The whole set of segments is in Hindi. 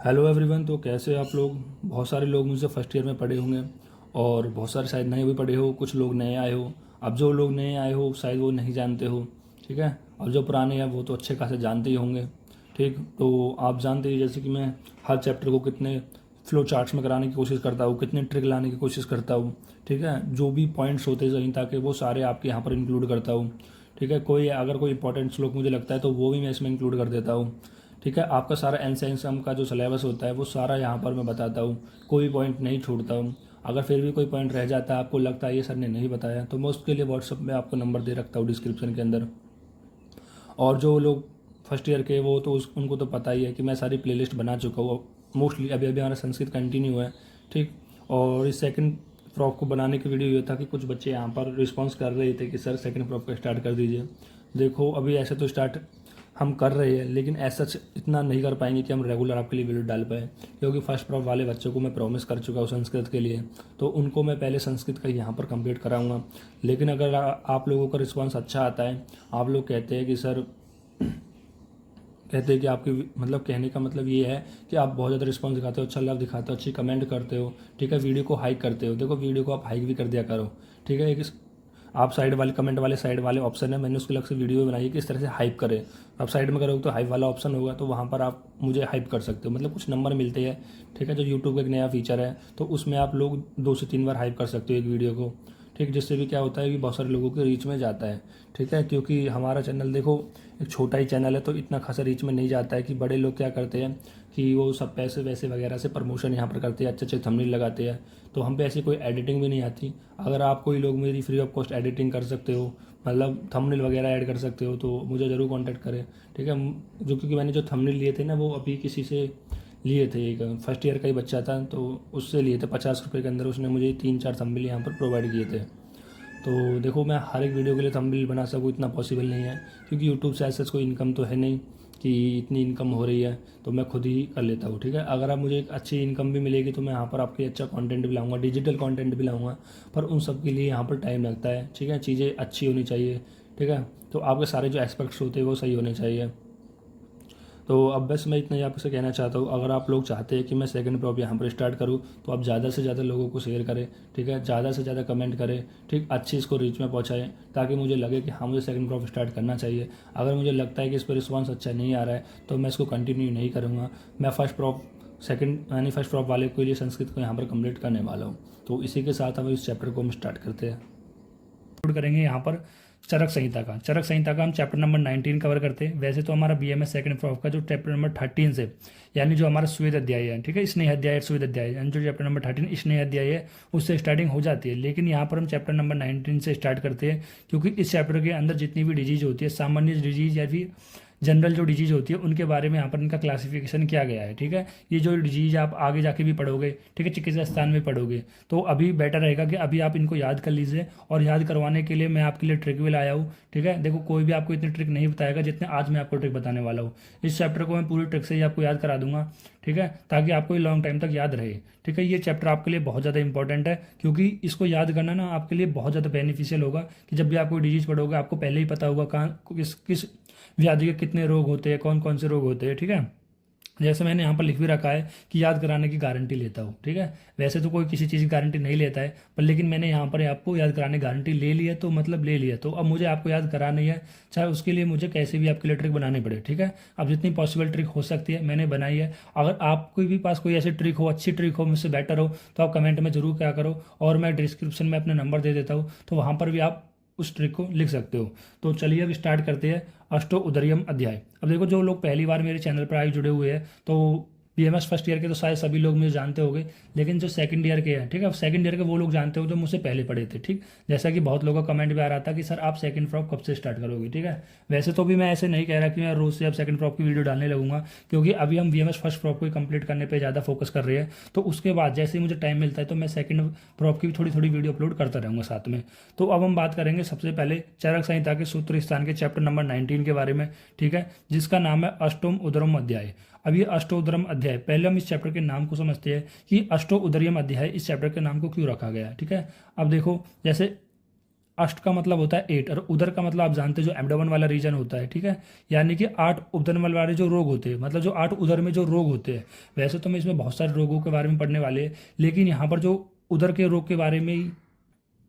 Hello everyone. तो कैसे आप लोग? बहुत सारे लोग मुझसे फर्स्ट ईयर में पढ़े होंगे और बहुत सारे शायद नए भी पढ़े हो, कुछ लोग नए आए हो। अब जो लोग नए आए हो शायद वो नहीं जानते हो, ठीक है। और जो पुराने हैं वो तो अच्छे खासे जानते ही होंगे, ठीक। तो आप जानते ही, जैसे कि मैं हर चैप्टर को कितने फ्लो चार्ट्स में कराने की कोशिश करता हूँ, कितने ट्रिक लाने की कोशिश करता हूँ, ठीक है। जो भी पॉइंट्स होते हैं ताकि वो सारे आपके यहाँ पर इंक्लूड करता हूँ, ठीक है। अगर कोई इंपॉर्टेंट श्लोक मुझे लगता है तो वो भी मैं इसमें इंक्लूड कर देता हूँ, ठीक है। आपका सारा एनसेंसम का जो सिलेबस होता है वो सारा यहाँ पर मैं बताता हूँ, कोई पॉइंट नहीं छोड़ता हूँ। अगर फिर भी कोई पॉइंट रह जाता है, आपको लगता है ये सर ने नहीं बताया, तो मैं उसके लिए व्हाट्सअप में आपको नंबर दे रखता हूँ डिस्क्रिप्शन के अंदर। और जो लोग फर्स्ट ईयर के वो तो उनको तो पता ही है कि मैं सारी प्लेलिस्ट बना चुका हूँ मोस्टली। अभी अभी हमारा संस्कृत कंटिन्यू है, ठीक। और इस सेकंड फ्रॉक को बनाने की वीडियो ये था कि कुछ बच्चे यहाँ पर रिस्पॉन्स कर रहे थे कि सर सेकंड फ्रॉक को स्टार्ट कर दीजिए। देखो अभी ऐसे तो स्टार्ट हम कर रहे हैं, लेकिन ऐसा इतना नहीं कर पाएंगे कि हम रेगुलर आपके लिए वीडियो डाल पाए, क्योंकि फर्स्ट प्रॉप वाले बच्चों को मैं प्रॉमिस कर चुका हूँ संस्कृत के लिए, तो उनको मैं पहले संस्कृत का यहाँ पर कंप्लीट कराऊंगा। लेकिन अगर आप लोगों का रिस्पांस अच्छा आता है, आप लोग कहते हैं कि सर, कहते हैं कि आपकी मतलब कहने का मतलब ये है कि आप बहुत ज़्यादा रिस्पांस दिखाते हो, अच्छा लव दिखाते हो, अच्छी कमेंट करते हो, ठीक है। वीडियो को हाइक करते हो, देखो वीडियो को आप हाइक भी कर दिया करो, ठीक है। एक आप साइड वाले कमेंट वाले साइड वाले ऑप्शन है, मैंने उसके अलग से वीडियो बनाई है कि इस तरह से हाइप करें। आप साइड में करोगे तो हाइप वाला ऑप्शन होगा, तो वहाँ पर आप मुझे हाइप कर सकते हो, मतलब कुछ नंबर मिलते हैं, ठीक है। जो यूट्यूब का एक नया फीचर है, तो उसमें आप लोग 2 से 3 बार हाइप कर सकते हो एक वीडियो को, ठीक। जिससे भी क्या होता है कि बहुत सारे लोगों के रीच में जाता है, ठीक है। क्योंकि हमारा चैनल देखो एक छोटा ही चैनल है, तो इतना खासा रीच में नहीं जाता है। कि बड़े लोग क्या करते हैं कि वो सब पैसे वैसे वगैरह से प्रमोशन यहाँ पर करते हैं, अच्छे अच्छे थंबनेल लगाते हैं, तो हम पे ऐसी कोई एडिटिंग भी नहीं आती। अगर आप कोई लोग मेरी फ्री ऑफ कॉस्ट एडिटिंग कर सकते हो, मतलब थंबनेल वगैरह ऐड कर सकते हो, तो मुझे ज़रूर कांटेक्ट करें, ठीक है। जो क्योंकि मैंने जो थंबनेल लिए थे ना वो अभी किसी से लिए थे, एक फर्स्ट ईयर का ही बच्चा था, तो उससे लिए थे 50 रुपये के अंदर। उसने मुझे 3-4 थंबनेल यहाँ पर प्रोवाइड किए थे। तो देखो मैं हर एक वीडियो के लिए थंबनेल बना सकूँ इतना पॉसिबल नहीं है, क्योंकि यूट्यूब से ऐसा कोई इनकम तो है नहीं कि इतनी इनकम हो रही है, तो मैं खुद ही कर लेता हूँ, ठीक है। अगर आप मुझे एक अच्छी इनकम भी मिलेगी तो मैं यहाँ पर आपके अच्छा कंटेंट भी लाऊंगा, डिजिटल कंटेंट भी लाऊंगा, पर उन सब के लिए यहाँ पर टाइम लगता है, ठीक है। चीज़ें अच्छी होनी चाहिए, ठीक है। तो आपके सारे जो एस्पेक्ट्स होते हैं वो सही होने चाहिए। तो अब बस मैं इतना ही आपसे कहना चाहता हूँ, अगर आप लोग चाहते हैं कि मैं सेकंड प्रॉप यहाँ पर स्टार्ट करूँ, तो आप ज़्यादा से ज़्यादा लोगों को शेयर करें, ठीक है। ज़्यादा से ज़्यादा कमेंट करें, ठीक, अच्छी इसको रीच में पहुँचाएं, ताकि मुझे लगे कि हाँ मुझे सेकंड प्रॉप स्टार्ट करना चाहिए। अगर मुझे लगता है कि इस पर रिस्पॉन्स अच्छा नहीं आ रहा है तो मैं इसको कंटिन्यू नहीं करूँगा। मैं फर्स्ट प्रॉप सेकंड यानी फर्स्ट प्रॉप वाले के लिए संस्कृत को यहाँ पर कंप्लीट करने वाला हूँ। तो इसी के साथ हम इस चैप्टर को हम स्टार्ट करते हैं। करेंगे यहाँ पर चरक संहिता का हम चैप्टर नंबर 19 कवर करते हैं। वैसे तो हमारा बीएमएस सेकंड प्रॉफ का जो चैप्टर नंबर 13 से, यानी जो हमारा स्वेद अध्याय है, ठीक है, स्नेह अध्याय स्वेद अध्याय, यानी जो चैप्टर नंबर 13 स्नेह अध्याय है उससे स्टार्टिंग हो जाती है। लेकिन यहाँ पर हम चैप्टर नंबर 19 से स्टार्ट करते हैं, क्योंकि इस चैप्टर के अंदर जितनी भी डिजीज होती है, सामान्य डिजीज या फिर जनरल जो डिजीज होती है, उनके बारे में यहाँ पर इनका क्लासिफिकेशन किया गया है, ठीक है। ये जो डिजीज आप आगे जाके भी पढ़ोगे, ठीक है, चिकित्सा स्थान में पढ़ोगे, तो अभी बेटर रहेगा कि अभी आप इनको याद कर लीजिए। और याद करवाने के लिए मैं आपके लिए ट्रिक भी लाया हूँ, ठीक है। देखो कोई भी आपको इतनी ट्रिक नहीं बताएगा जितने आज मैं आपको ट्रिक बताने वाला हूँ। इस चैप्टर को मैं पूरी ट्रिक से ही आपको याद करा दूंगा, ठीक है, ताकि आपको ये लॉन्ग टाइम तक याद रहे, ठीक है। ये चैप्टर आपके लिए बहुत ज़्यादा इंपॉर्टेंट है, क्योंकि इसको याद करना ना आपके लिए बहुत ज़्यादा बेनिफिशियल होगा। कि जब भी आप कोई डिजीज पढ़ोगे आपको पहले ही पता होगा कहाँ किस किस व्याधि के कितने रोग होते हैं, कौन कौन से रोग होते हैं, ठीक है। जैसे मैंने यहाँ पर लिख भी रखा है कि याद कराने की गारंटी लेता हूँ, ठीक है। वैसे तो कोई किसी चीज़ की गारंटी नहीं लेता है, पर लेकिन मैंने यहाँ पर आपको याद कराने की गारंटी ले ली है, तो मतलब ले लिया, तो अब मुझे आपको याद करानी है, चाहे उसके लिए मुझे कैसे भी आपके लिए ट्रिक बनानी पड़े, ठीक है। अब जितनी पॉसिबल ट्रिक हो सकती है मैंने बनाई है। अगर आपके भी पास कोई ऐसी ट्रिक हो, अच्छी ट्रिक हो, मुझसे बेटर हो, तो आप कमेंट में जरूर क्या करो, और मैं डिस्क्रिप्शन में अपना नंबर दे देता हूँ, तो वहाँ पर भी आप उस ट्रिक को लिख सकते हो। तो चलिए अब स्टार्ट करते हैं अष्टो उदरियम अध्याय। अब देखो जो लोग पहली बार मेरे चैनल पर आए जुड़े हुए हैं, तो बीएमएस फर्स्ट ईयर के तो शायद सभी लोग मुझे जानते होंगे, लेकिन जो सेकंड ईयर के हैं, ठीक है, सेकंड ईयर के वो लोग जानते हो जो मुझसे पहले पढ़े थे, ठीक। जैसा कि बहुत लोगों का कमेंट भी आ रहा था कि सर आप सेकंड फ्रॉक कब से स्टार्ट करोगे, ठीक है। वैसे तो भी मैं ऐसे नहीं कह रहा कि मैं रोज से अब सेकंड फ्रॉक की वीडियो डालने लगूंगा, क्योंकि अभी हम बीएमएस फर्स्ट फ्रॉक को कंप्लीट करने पर ज़्यादा फोकस कर रहे हैं। तो उसके बाद जैसे ही मुझे टाइम मिलता है तो मैं सेकंड फ्रॉक की भी थोड़ी थोड़ी वीडियो अपलोड करता रहूँगा साथ में। तो अब हम बात करेंगे सबसे पहले चरक संहिता के सूत्र स्थान के चैप्टर नंबर 19 के बारे में, ठीक है, जिसका नाम है अष्टोम उदरम अध्याय। अब ये अष्टोदरम अध्याय, पहले हम इस चैप्टर के नाम को समझते हैं कि अष्टो उदरियम अध्याय इस चैप्टर के नाम को क्यों रखा गया है, ठीक है। अब देखो जैसे अष्ट का मतलब होता है 8 और उदर का मतलब आप जानते हैं जो एब्डोमेन वाला रीजन होता है, ठीक है। यानी कि 8 उदर वाले जो रोग होते हैं, मतलब जो 8 उदर में जो रोग होते हैं। वैसे तो मैं इसमें बहुत सारे रोगों के बारे में पढ़ने वाले हैं, लेकिन यहाँ पर जो उदर के रोग के बारे में ही,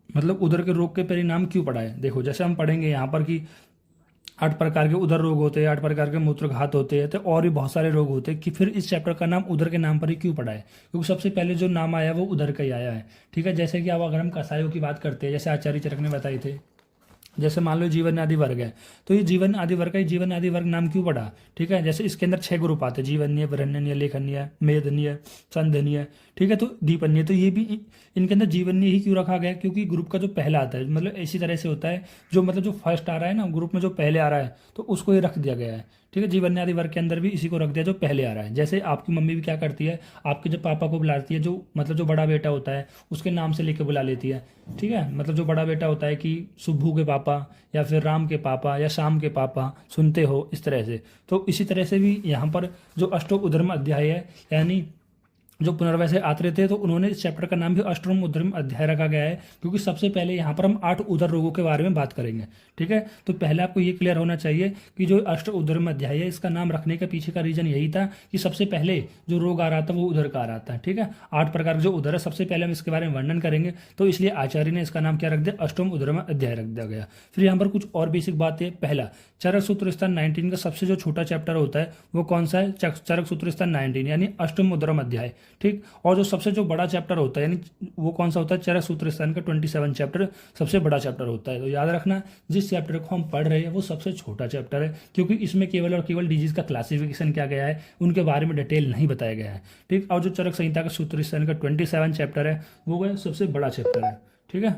मतलब उदर के रोग के परिणाम क्यों पढ़ा है, देखो जैसे हम पढ़ेंगे यहाँ पर कि 8 प्रकार के उदर रोग होते हैं, 8 प्रकार के मूत्रघात होते हैं, तो और भी बहुत सारे रोग होते हैं कि फिर इस चैप्टर का नाम उदर के नाम पर ही क्यों पड़ा है, क्योंकि सबसे पहले जो नाम आया वो उदर का ही आया है, ठीक है। जैसे कि अब अगर हम कसायों की बात करते हैं, जैसे आचार्य चरक ने बताए थे, जैसे मान लो जीवन आदि वर्ग है, तो ये जीवन आदि वर्ग का ही जीवन आदि वर्ग नाम क्यों पड़ा, ठीक है। जैसे इसके अंदर 6 ग्रुप आते हैं, जीवनीय, बरहण्य, लेखनीय, मेदनीय, संधनीय, ठीक है, तो दीपनीय, तो ये भी इनके अंदर जीवनीय ही क्यों रखा गया, क्योंकि ग्रुप का जो पहला आता है, मतलब इसी तरह से होता है, जो मतलब जो फर्स्ट आ रहा है ना ग्रुप में, जो पहले आ रहा है तो उसको ही रख दिया गया है, ठीक है। जीवन आदि वर्ग के अंदर भी इसी को रख दिया जो पहले आ रहा है। जैसे आपकी मम्मी भी क्या करती है, आपके जब पापा को बुलाती है, जो मतलब जो बड़ा बेटा होता है उसके नाम से लेके बुला लेती है, ठीक है। मतलब जो बड़ा बेटा होता है कि सुब्भू के पापा या फिर राम के पापा या श्याम के पापा, सुनते हो, इस तरह से। तो इसी तरह से भी यहाँ पर जो अष्टोम उद्धर्म अध्याय है, यानी जो पुनर्वय से आते थे, तो उन्होंने इस चैप्टर का नाम भी अष्टोम उद्धर्म अध्याय रखा गया है, क्योंकि सबसे पहले यहाँ पर हम 8 उदर रोगों के बारे में बात करेंगे, ठीक है। तो पहले आपको ये क्लियर होना चाहिए कि जो अष्ट उद्धर्म अध्याय है, इसका नाम रखने के पीछे का रीजन यही था कि सबसे पहले जो रोग आ रहा था वो उदर का आ रहा था, ठीक है। 8 प्रकार जो उदर है, सबसे पहले हम इसके बारे में वर्णन करेंगे, तो इसलिए आचार्य ने इसका नाम क्या रख दिया, अष्टोम उद्धर्म अध्याय रख दिया गया। फिर यहाँ पर कुछ और बेसिक बातें। पहला, चरक सूत्र स्थान 19 का सबसे जो छोटा चैप्टर होता है वो कौन सा है, चरक सूत्र स्थान 19 यानी अष्टम उद्धर्म अध्याय, ठीक। और जो सबसे जो बड़ा चैप्टर होता है, यानी वो कौन सा होता है, चरक सूत्र स्थान का 27 चैप्टर सबसे बड़ा चैप्टर होता है। तो याद रखना, जिस चैप्टर को हम पढ़ रहे हैं वो सबसे छोटा चैप्टर है, क्योंकि इसमें केवल और केवल डिजीज का क्लासिफिकेशन किया गया है, उनके बारे में डिटेल नहीं बताया गया है, ठीक। और जो चरक संहिता का सूत्र स्थान का 27 चैप्टर है वो सबसे बड़ा चैप्टर है, ठीक है।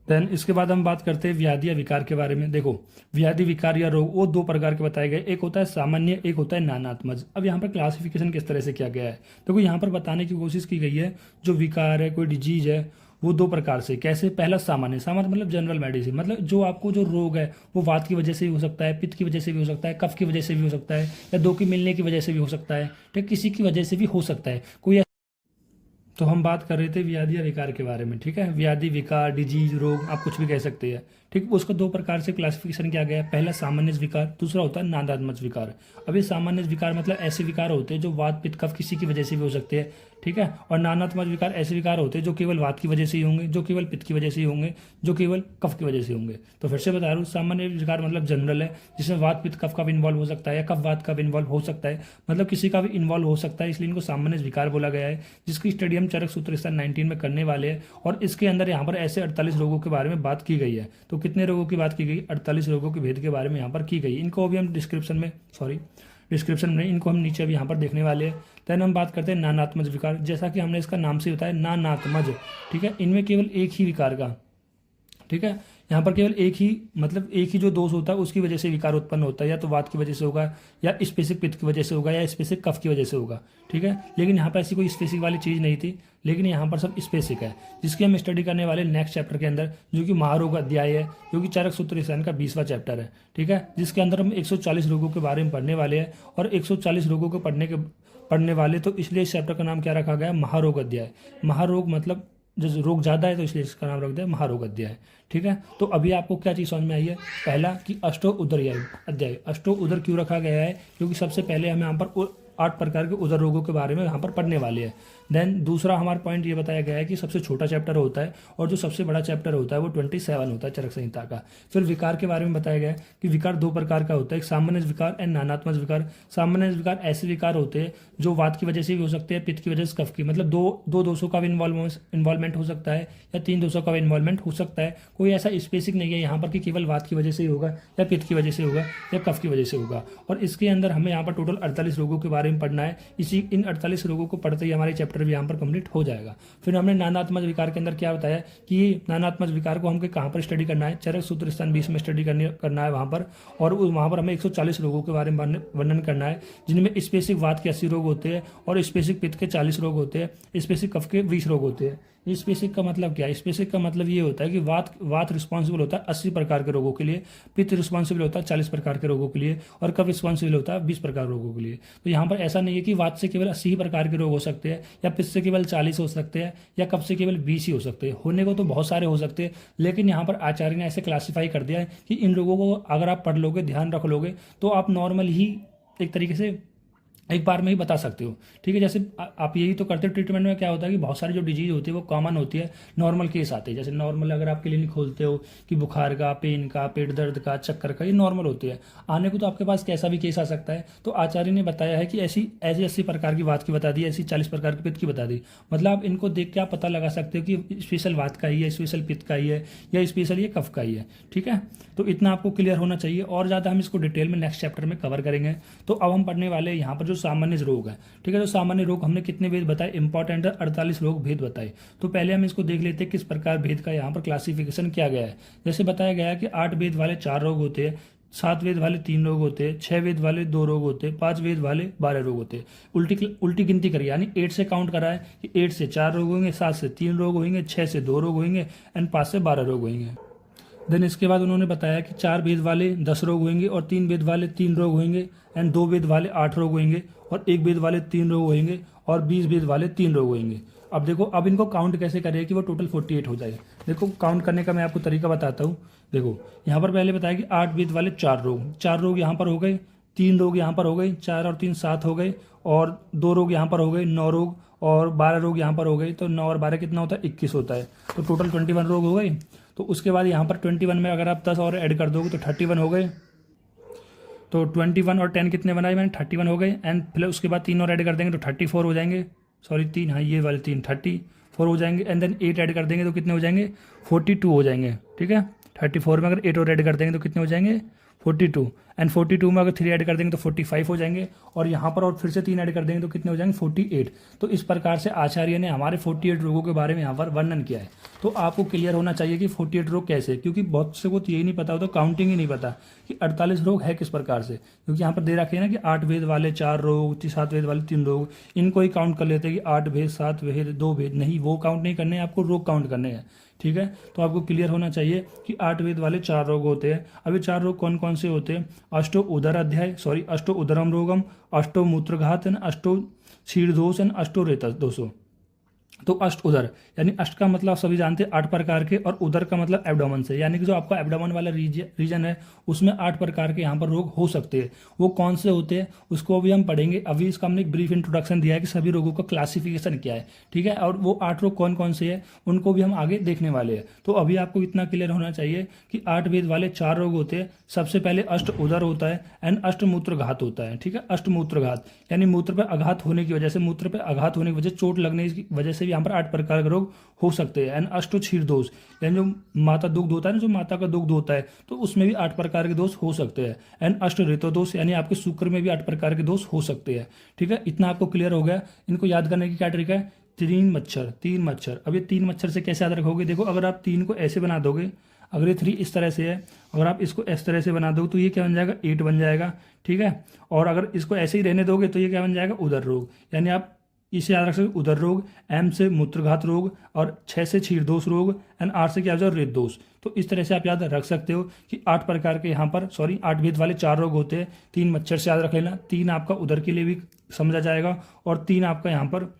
देन इसके बाद हम बात करते हैं व्याधि या विकार के बारे में। देखो, व्याधि, विकार या रोग वो 2 प्रकार के बताए गए, एक होता है सामान्य, एक होता है नानात्मज। अब यहाँ पर क्लासिफिकेशन किस तरह से किया गया है, देखो यहाँ पर बताने की कोशिश की गई है, जो विकार है, कोई डिजीज है, वो 2 प्रकार से। कैसे, पहला सामान्य, सामान्य मतलब जनरल मेडिसिन, मतलब जो आपको जो रोग है वो वात की वजह से भी हो सकता है, पित्त की वजह से भी हो सकता है, कफ की वजह से भी हो सकता है, या 2 की मिलने की वजह से भी हो सकता है, ठीक, किसी की वजह से भी हो सकता है कोई। तो हम बात कर रहे थे व्याधि या विकार के बारे में, ठीक है। व्याधि, विकार, डिजीज, रोग, आप कुछ भी कह सकते हैं, ठीक। उसको 2 प्रकार से क्लासिफिकेशन किया गया है, पहला सामान्य विकार, दूसरा होता है नादात्मज विकार। अब ये सामान्य विकार मतलब ऐसे विकार होते हैं जो वात, पित्त, कफ किसी की वजह से भी हो सकते हैं, ठीक है। और नानात्मज विकार ऐसे विकार होते हैं जो केवल वात की वजह से ही होंगे, जो केवल पित्त की वजह से ही होंगे, जो केवल कफ की वजह से होंगे। तो फिर से बता रहा हूँ, सामान्य विकार मतलब जनरल है, जिसमें वात, पित्त, कफ का भी इन्वॉल्व हो सकता है, या कफ वात का भी इन्वॉल्व हो सकता है, मतलब किसी का भी इन्वॉल्व हो सकता है, इसलिए इनको सामान्य विकार बोला गया है, जिसकी स्टडी हम चरक सूत्र स्थान 19 में करने वाले हैं। और इसके अंदर यहाँ पर ऐसे 48 रोगों के बारे में बात की गई है। तो कितने रोगों की बात की गई, 48 रोगों के भेद के बारे में यहाँ पर की गई। इनको अभी हम डिस्क्रिप्शन में इनको हम नीचे अभी यहाँ पर देखने वाले हैं। देन हम बात करते हैं नानात्मज विकार, जैसा कि हमने इसका नाम से बताया, नानात्मज, ठीक है। इनमें केवल एक ही विकार का, ठीक है, यहाँ पर केवल एक ही, मतलब एक ही जो दोष होता है उसकी वजह से विकार उत्पन्न होता है, या तो वात की वजह से होगा, या स्पेसिफिक पित्त की वजह से होगा, या स्पेसिफिक कफ की वजह से होगा, ठीक है। लेकिन यहाँ पर ऐसी कोई स्पेसिफिक वाली चीज़ नहीं थी, लेकिन यहाँ पर सब स्पेसिफिक है, जिसकी हम स्टडी करने वाले नेक्स्ट चैप्टर के अंदर, जो कि महारोग अध्याय है, जो कि चरक सूत्र स्थान का 20वां चैप्टर है, ठीक है, जिसके अंदर हम 140 रोगों के बारे में पढ़ने वाले हैं। और 140 रोगों को पढ़ने वाले, तो इसलिए इस चैप्टर का नाम क्या रखा गया है, महारोग अध्याय। महारोग मतलब जो रोग ज़्यादा है, तो इसलिए इसका नाम रख दिया महारोग अध्याय, ठीक है। तो अभी आपको क्या चीज़ समझ में आई है, पहला कि अष्टो उदर अध्याय, अष्टो उदर क्यों रखा गया है, क्योंकि सबसे पहले हमें यहाँ पर 8 प्रकार के उदर रोगों के बारे में यहाँ पर पढ़ने वाले हैं। देन दूसरा हमारा पॉइंट ये बताया गया है कि सबसे छोटा चैप्टर होता है और जो सबसे बड़ा चैप्टर होता है वो 27 होता है चरक संहिता का। फिर विकार के बारे में बताया गया है कि विकार 2 प्रकार का होता है, एक सामान्य विकार एंड नानात्मक विकार। सामान्य विकार ऐसे विकार होते हैं जो वात की वजह से भी हो सकते हैं, पित्त की वजह से, कफ की, मतलब दो दोषों का भी इन्वॉल्वमेंट हो सकता है, या 3 दोषों का भी इन्वॉल्वमेंट हो सकता है। कोई ऐसा स्पेसिफिक नहीं है यहाँ पर कि केवल वात की वजह से ही होगा, या पित्त की वजह से होगा, या कफ की वजह से होगा। और इसके अंदर हमें यहाँ पर टोटल 48 रोगों के बारे में पढ़ना है। इन 48 रोगों को पढ़ते ही हमारे चैप्टर भी यहाँ पर कंप्लीट हो जाएगा। फिर हमने नानात्मक विकार के अंदर क्या बताया कि नानात्मक विकार को हमको कहाँ पर स्टडी करना है, चरक सूत्र स्थान 20 में स्टडी करना है वहाँ पर। और वहाँ पर हमें 140 रोगों के बारे में वर्णन करना है, जिनमें स्पेसिफिक वात के 80 रोग होते हैं, और स्पेसिफिक पित्त के 40 रोग होते हैं, स्पेसिफिक कफ के 20 रोग होते हैं। स्पेसिफिक का मतलब क्या है? स्पेसिफिक का मतलब ये होता है कि वात रिस्पॉन्सिबल होता है 80 प्रकार के रोगों के लिए, पित्त रिस्पॉन्सिबल होता है 40 प्रकार के रोगों के लिए, और कफ रिस्पॉन्सिबल होता है 20 प्रकार रोगों के लिए। तो यहाँ पर ऐसा नहीं है कि वात से केवल 80 ही प्रकार के रोग हो सकते हैं, या पित्त से केवल 40 हो सकते हैं, या कफ से केवल 20 ही हो सकते हैं। होने को तो बहुत सारे हो सकते हैं, लेकिन यहाँ पर आचार्य ने ऐसे क्लासीफाई कर दिया है कि इन रोगों को अगर आप पढ़ लोगे, ध्यान रख लोगे, तो आप नॉर्मल ही एक तरीके से एक बार में ही बता सकते हो। ठीक है, जैसे आप यही तो करते हो। ट्रीटमेंट में क्या होता है कि बहुत सारी जो डिजीज होती है वो कॉमन होती है, नॉर्मल केस आते हैं। जैसे नॉर्मल अगर आप क्लिनिक खोलते हो कि बुखार का, पेन का, पेट दर्द का, चक्कर का, ये नॉर्मल होती है। आने को तो आपके पास कैसा भी केस आ सकता है। तो आचार्य ने बताया है कि ऐसी 80 प्रकार की बात की बता दी, ऐसी 40 प्रकार की पित्त की बता दी। मतलब आप इनको देख के आप पता लगा सकते हो कि स्पेशल बात का ही है, स्पेशल पित्त का ही है, या स्पेशल ये कफ का ही है। ठीक है, तो इतना आपको क्लियर होना चाहिए, और ज़्यादा हम इसको डिटेल में नेक्स्ट चैप्टर में कवर करेंगे। तो अब हम पढ़ने वाले यहाँ पर जो सामान्य रोग है। ठीक है, तो सामान्य रोग हमने कितने भेद बताए? इंपॉर्टेंट है, 48 रोग भेद बताए। तो पहले हम इसको देख लेते हैं किस प्रकार भेद का यहाँ पर क्लासिफिकेशन किया गया है। जैसे बताया गया है कि 8 भेद वाले 4 रोग होते हैं, 7 वेद वाले 3 रोग होते हैं, 6 वेद वाले 2 रोग होते हैं, 5 वेद वाले 12 रोग होते हैं। उल्टी गिनती करिए, यानी 8 से काउंट करा है कि 8 से 4 रोग होंगे, 7 से 3 रोग होंगे, 6 से 2 रोग होंगे, एंड 5 से 12 रोग होंगे। देन इसके बाद उन्होंने बताया कि 4 वेद वाले 10 रोग होंगे, और 3 वेद वाले 3 रोग होंगे, एंड 2 वेद वाले 8 रोग होंगे, और 1 वेद वाले 3 रोग होंगे, और 20 वेद वाले 3 रोग होंगे। अब देखो, अब इनको काउंट कैसे करें कि वो टोटल 48 हो जाए। देखो, काउंट करने का मैं आपको तरीका बताता हूँ। देखो, यहाँ पर पहले बताया कि 8 वेद वाले 4 रोग यहाँ पर हो गए, 3 रोग यहाँ पर हो गए, 4 और 3 7 हो गए, और 2 रोग यहाँ पर हो गए, 9 रोग, और 12 रोग यहाँ पर हो गए। तो 9 और 12 कितना होता है? 21 होता है। तो टोटल 21 रोग हो गए। तो उसके बाद यहाँ पर 21 में अगर आप 10 और ऐड कर दोगे तो 31 हो गए। तो 21 और 10 कितने बनाए मैंने? 31 हो गए। एंड फिर उसके बाद 3 और ऐड कर देंगे तो 34 हो जाएंगे। सॉरी 3, हाँ ये वाले 3 34 हो जाएंगे। एंड देन 8 ऐड कर देंगे तो कितने हो जाएंगे? 42 हो जाएंगे। ठीक है, 34 में अगर 8 और ऐड कर देंगे तो कितने हो जाएंगे? 42। एंड 42 में अगर 3 ऐड कर देंगे तो 45 हो जाएंगे, और यहाँ पर और फिर से 3 ऐड कर देंगे तो कितने हो जाएंगे? 48। तो इस प्रकार से आचार्य ने हमारे 48 रोगों के बारे में यहाँ पर वर्णन किया है। तो आपको क्लियर होना चाहिए कि 48 रोग कैसे, क्योंकि बहुत से को तो यही नहीं पता होता, काउंटिंग ही नहीं पता कि 48 रोग है किस प्रकार से। क्योंकि यहाँ पर दे रखे हैं ना कि 8 वेद वाले 4 रोग, 7 वेद वाले 3 रोग, इनको ही काउंट कर लेते हैं कि 8 भेद, 7 भेद, 2 भेद। नहीं, वो काउंट नहीं करने हैं, आपको रोग काउंट करने हैं। ठीक है, तो आपको क्लियर होना चाहिए कि 8 वेद वाले 4 रोग होते हैं। अभी 4 रोग कौन कौन से होते हैं? अष्टो उदर अध्याय, सॉरी अष्टो उदरम रोगम, अष्टो मूत्रघात, अष्टो क्षीरदोष, अष्टो रेत दोषो। तो अष्ट उदर, यानी अष्ट का मतलब सभी जानते हैं 8 प्रकार के, और उदर का मतलब एब्डोमन से, यानी कि जो आपका एब्डोमन वाला रीजन है उसमें 8 प्रकार के यहाँ पर रोग हो सकते हैं। वो कौन से होते हैं उसको भी हम पढ़ेंगे। अभी इसका हमने एक ब्रीफ इंट्रोडक्शन दिया है कि सभी रोगों का क्लासिफिकेशन क्या है। ठीक है, और वो 8 रोग कौन कौन से है उनको भी हम आगे देखने वाले हैं। तो अभी आपको इतना क्लियर होना चाहिए कि 8 वेद वाले 4 रोग होते हैं। सबसे पहले अष्ट उदर होता है, एंड अष्ट मूत्रघात होता है। ठीक है, अष्ट मूत्रघात यानी मूत्र पर आघात होने की वजह से, मूत्र पर आघात होने की वजह, चोट लगने की वजह से भी यहाँ पर 8 प्रकार के रोग हो सकते हैं। एंड अष्टो क्षीर दोष, यानी जो माता दुग्ध होता है ना, जो माता का दुग्ध होता है, तो उसमें भी 8 प्रकार के दोष हो सकते हैं। एंड अष्ट ऋतु दोष, यानी आपके शुक्र में भी 8 प्रकार के दोष हो सकते हैं। ठीक है, इतना आपको क्लियर हो गया। इनको याद करने की क्या तरीका है? 3 मच्छर। अब ये 3 मच्छर से कैसे याद रखोगे? देखो, अगर आप 3 को ऐसे बना दोगे, अगर ये 3 इस तरह से है, अगर आप इसको इस तरह से बना दोगे तो ये क्या बन जाएगा? 8 बन जाएगा। ठीक है, और अगर इसको ऐसे ही रहने दोगे तो ये क्या बन जाएगा? उदर रोग। यानी आप इसे याद रख सकते, उदर रोग, एम से मूत्रघात रोग, और 6 से क्षीरदोष रोग, एंड 8 से क्या हो जाएगा? रेत दोष। तो इस तरह से आप याद रख सकते हो कि 8 प्रकार के यहाँ पर, सॉरी 8 भेद वाले 4 रोग होते हैं। 3 मच्छर से याद रख लेना, 3 आपका उदर के लिए भी समझा जाएगा, और 3 आपका यहाँ पर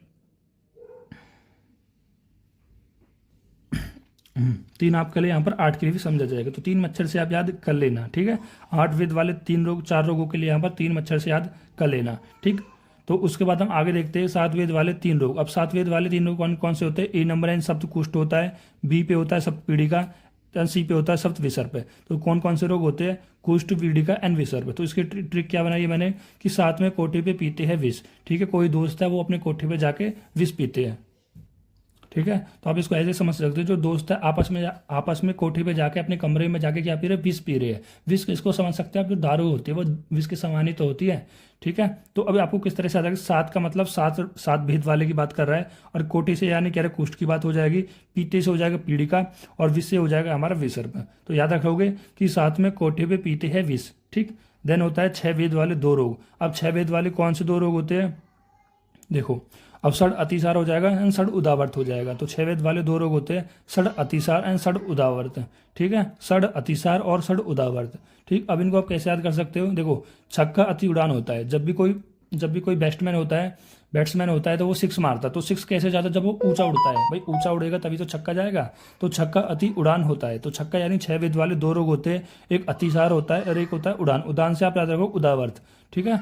3 आपके लिए यहाँ पर 8 के लिए भी समझा जाएगा। तो 3 मच्छर से आप याद कर लेना। ठीक है, 8 वेद वाले 3 रोग, 4 रोगों के लिए यहाँ पर 3 मच्छर से याद कर लेना। ठीक, तो उसके बाद हम आगे देखते हैं 7 वेद वाले 3 रोग। अब 7 वेद वाले 3 रोग कौन कौन से होते हैं? ए नंबर एन सप्त कुष्ठ होता है, बी पे होता है सप्त पीड़िका, सी पे होता है सप्त विसर्प। तो कौन कौन से रोग होते हैं? कुष्ठ, पीड़िका एंड विसर्प। तो इसकी ट्रिक क्या बनाई है मैंने कि 7 में कोठे पे पीते हैं विष। ठीक है, कोई दोस्त है वो अपने कोठे पे जाके विष पीते हैं। ठीक है, तो आप इसको ऐसे समझ सकते हो, जो दोस्त है आपस में कोठे पे जाके अपने कमरे में जाके क्या पी रहे? विष पी रहे हैं। विष किसको समझ सकते हैं आप? जो दारू होती है वो विष के समान ही तो होती है। ठीक है, तो अभी आपको किस तरह से आता है? 7 का मतलब 7 भेद वाले की बात कर रहा है, और कोठे से यानी कह रहे कुष्ठ की बात हो जाएगी, पीते से हो जाएगा पीड़िका, और विष से हो जाएगा हमारा विसर्प। तो याद रखोगे कि 7 में कोठे पे पीते हैं विष। ठीक, देन होता है 6 वेद वाले 2 रोग। अब 6 वेद वाले कौन से 2 रोग होते हैं? देखो, अब षड अतिसार हो जाएगा एंड षड उदावर्त हो जाएगा। तो 6 वेद वाले 2 रोग होते हैं, षड अतिसार एंड षड उदावर्त। ठीक है, षड अतिसार और षड उदावर्त। ठीक, अब इनको आप कैसे याद कर सकते हो? देखो, छक्का अति उड़ान होता है, जब भी कोई बैट्समैन होता है तो वो 6 मारता है। तो 6 कैसे जाता है? जब वो ऊंचा उड़ता है। भाई ऊंचा उड़ेगा तभी तो छक्का जाएगा। तो छक्का अति उड़ान होता है। तो छक्का यानी 6 वेद वाले 2 रोग होते हैं, एक अतिसार होता है और एक होता है उड़ान। उड़ान से आप याद रखो उदावर्त। ठीक है,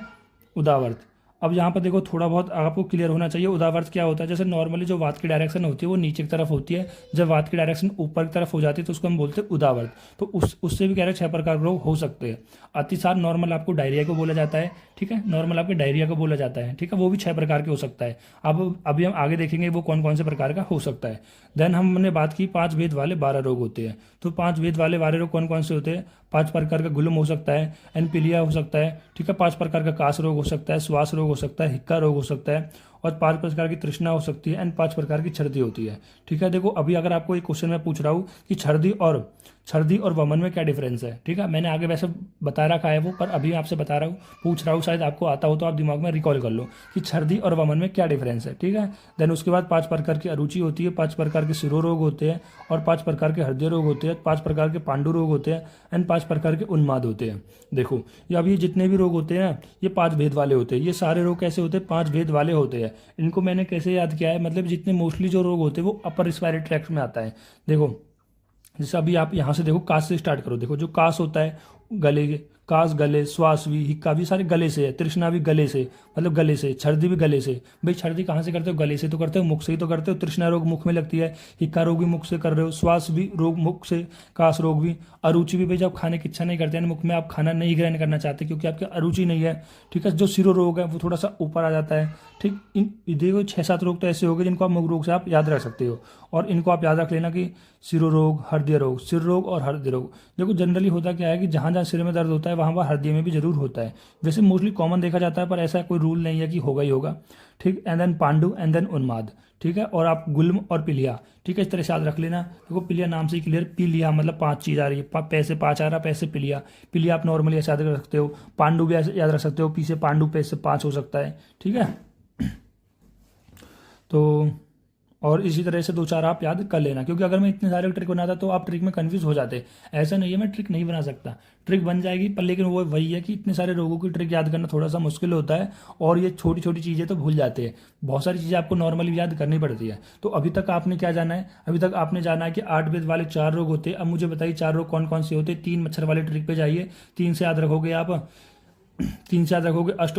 उदावर्त। अब यहाँ पर देखो थोड़ा बहुत आपको क्लियर होना चाहिए। उदावर्त क्या होता है? जैसे नॉर्मली जो वात की डायरेक्शन होती है वो नीचे की तरफ होती है, जब वात की डायरेक्शन ऊपर की तरफ हो जाती है तो उसको हम बोलते हैं उदावर्त। तो उससे भी कह रहे 6 प्रकार के रोग हो सकते हैं। अतिसार नॉर्मल आपको डायरिया को बोला जाता है। ठीक है, नॉर्मल आपके डायरिया को बोला जाता है। ठीक है, वो भी 6 प्रकार के हो सकता है। अब अभी हम आगे देखेंगे वो कौन कौन से प्रकार का हो सकता है। देन हमने बात की 5 भेद वाले 12 रोग होते हैं। तो 5 भेद वाले 12 रोग कौन कौन से होते हैं? 5 प्रकार का गुलम हो सकता है, एनपीलिया हो सकता है। ठीक है, 5 प्रकार का कास रोग हो सकता है, श्वास रोग हो सकता है, हिक्का रोग हो सकता है, और 5 प्रकार की तृष्णा हो सकती है एंड 5 प्रकार की छर्दी होती है। ठीक है, देखो अभी अगर आपको एक क्वेश्चन मैं पूछ रहा हूँ कि छर्दी और वमन में क्या डिफरेंस है। ठीक है, मैंने आगे वैसे बता रखा है वो, पर अभी आपसे बता रहा हूँ, पूछ रहा हूँ, शायद आपको आता हो तो आप दिमाग में रिकॉल कर लो कि छर्दी और वमन में क्या डिफरेंस है। ठीक है, देन उसके बाद 5 प्रकार की अरुचि होती है, 5 प्रकार के सिरो रोग होते हैं, और 5 प्रकार के हृदय रोग होते हैं, 5 प्रकार के पांडु रोग होते हैं एंड 5 प्रकार के उन्माद होते हैं। देखो ये अब ये जितने भी रोग होते हैं ये 5 भेद वाले होते हैं। ये सारे रोग कैसे होते हैं? 5 भेद वाले होते हैं। इनको मैंने कैसे याद किया है? मतलब जितने मोस्टली जो रोग होते हैं वो अपर रिस्पायरेटरी ट्रैक्ट में आता है। देखो जैसे अभी आप यहाँ से देखो, कास से स्टार्ट करो। देखो जो कास होता है गले, कास गले, श्वास भी, हिक्का भी सारे गले से है, तृष्णा भी गले से, मतलब गले से, छर्दी भी गले से। भाई छर्दी कहाँ से करते हो? गले से तो करते हो, मुख से ही तो करते हो। तृष्णा रोग मुख में लगती है, हिक्का रोग भी मुख से कर रहे हो, श्वास भी रोग मुख से, कास रोग भी, अरुचि भी। भाई जब खाने की इच्छा नहीं करते हैं, मुख में आप खाना नहीं ग्रहण करना चाहते क्योंकि आपकी अरुचि नहीं है। ठीक है, जो सिरो रोग है वो थोड़ा सा ऊपर आ जाता है। ठीक, इन देखो 6-7 रोग तो ऐसे हो गए जिनको आप मुख रोग से आप याद रख सकते हो, और इनको आप याद रख लेना कि सिरो रोग, हृदय रोग, सिर रोग और हृदय रोग। देखो जनरली होता क्या है कि जहाँ जहाँ सिर में दर्द होता है वहाँ वहाँ हृदय में भी जरूर होता है। वैसे मोस्टली कॉमन देखा जाता है, पर ऐसा कोई रूल नहीं है कि होगा ही होगा। ठीक, and then Pandu and then उन्माद। ठीक है, और आप गुल्म और पिलिया। ठीक है, इस तरह से याद रख लेना। देखो पिलिया नाम से ही क्लियर, पिलिया मतलब 5 चीज़ आ रही है, पैसे 5 आ रहा है, पैसे पिलिया। पिलिया आप नॉर्मली ऐसे याद रख सकते हो। पांडु भी ऐसे याद रख सकते हो, पी से पांडु, पैसे 5 हो सकता है। ठीक है, तो और इसी तरह से 2-4 आप याद कर लेना, क्योंकि अगर मैं इतने सारे ट्रिक बनाता तो आप ट्रिक में कंफ्यूज हो जाते। ऐसा नहीं है मैं ट्रिक नहीं बना सकता, ट्रिक बन जाएगी, पर लेकिन वो वही है कि इतने सारे रोगों की ट्रिक याद करना थोड़ा सा मुश्किल होता है, और ये छोटी छोटी चीज़ें तो भूल जाते हैं। बहुत सारी चीज़ें आपको नॉर्मली याद करनी पड़ती है। तो अभी तक आपने क्या जाना है? अभी तक आपने जाना है कि 8 भेद वाले 4 रोग होते हैं। अब मुझे बताइए 4 रोग कौन कौन से होते हैं? 3 मच्छर वाले ट्रिक पे जाइए, 3 से याद रखोगे आप, 3 से याद रखोगे अष्ट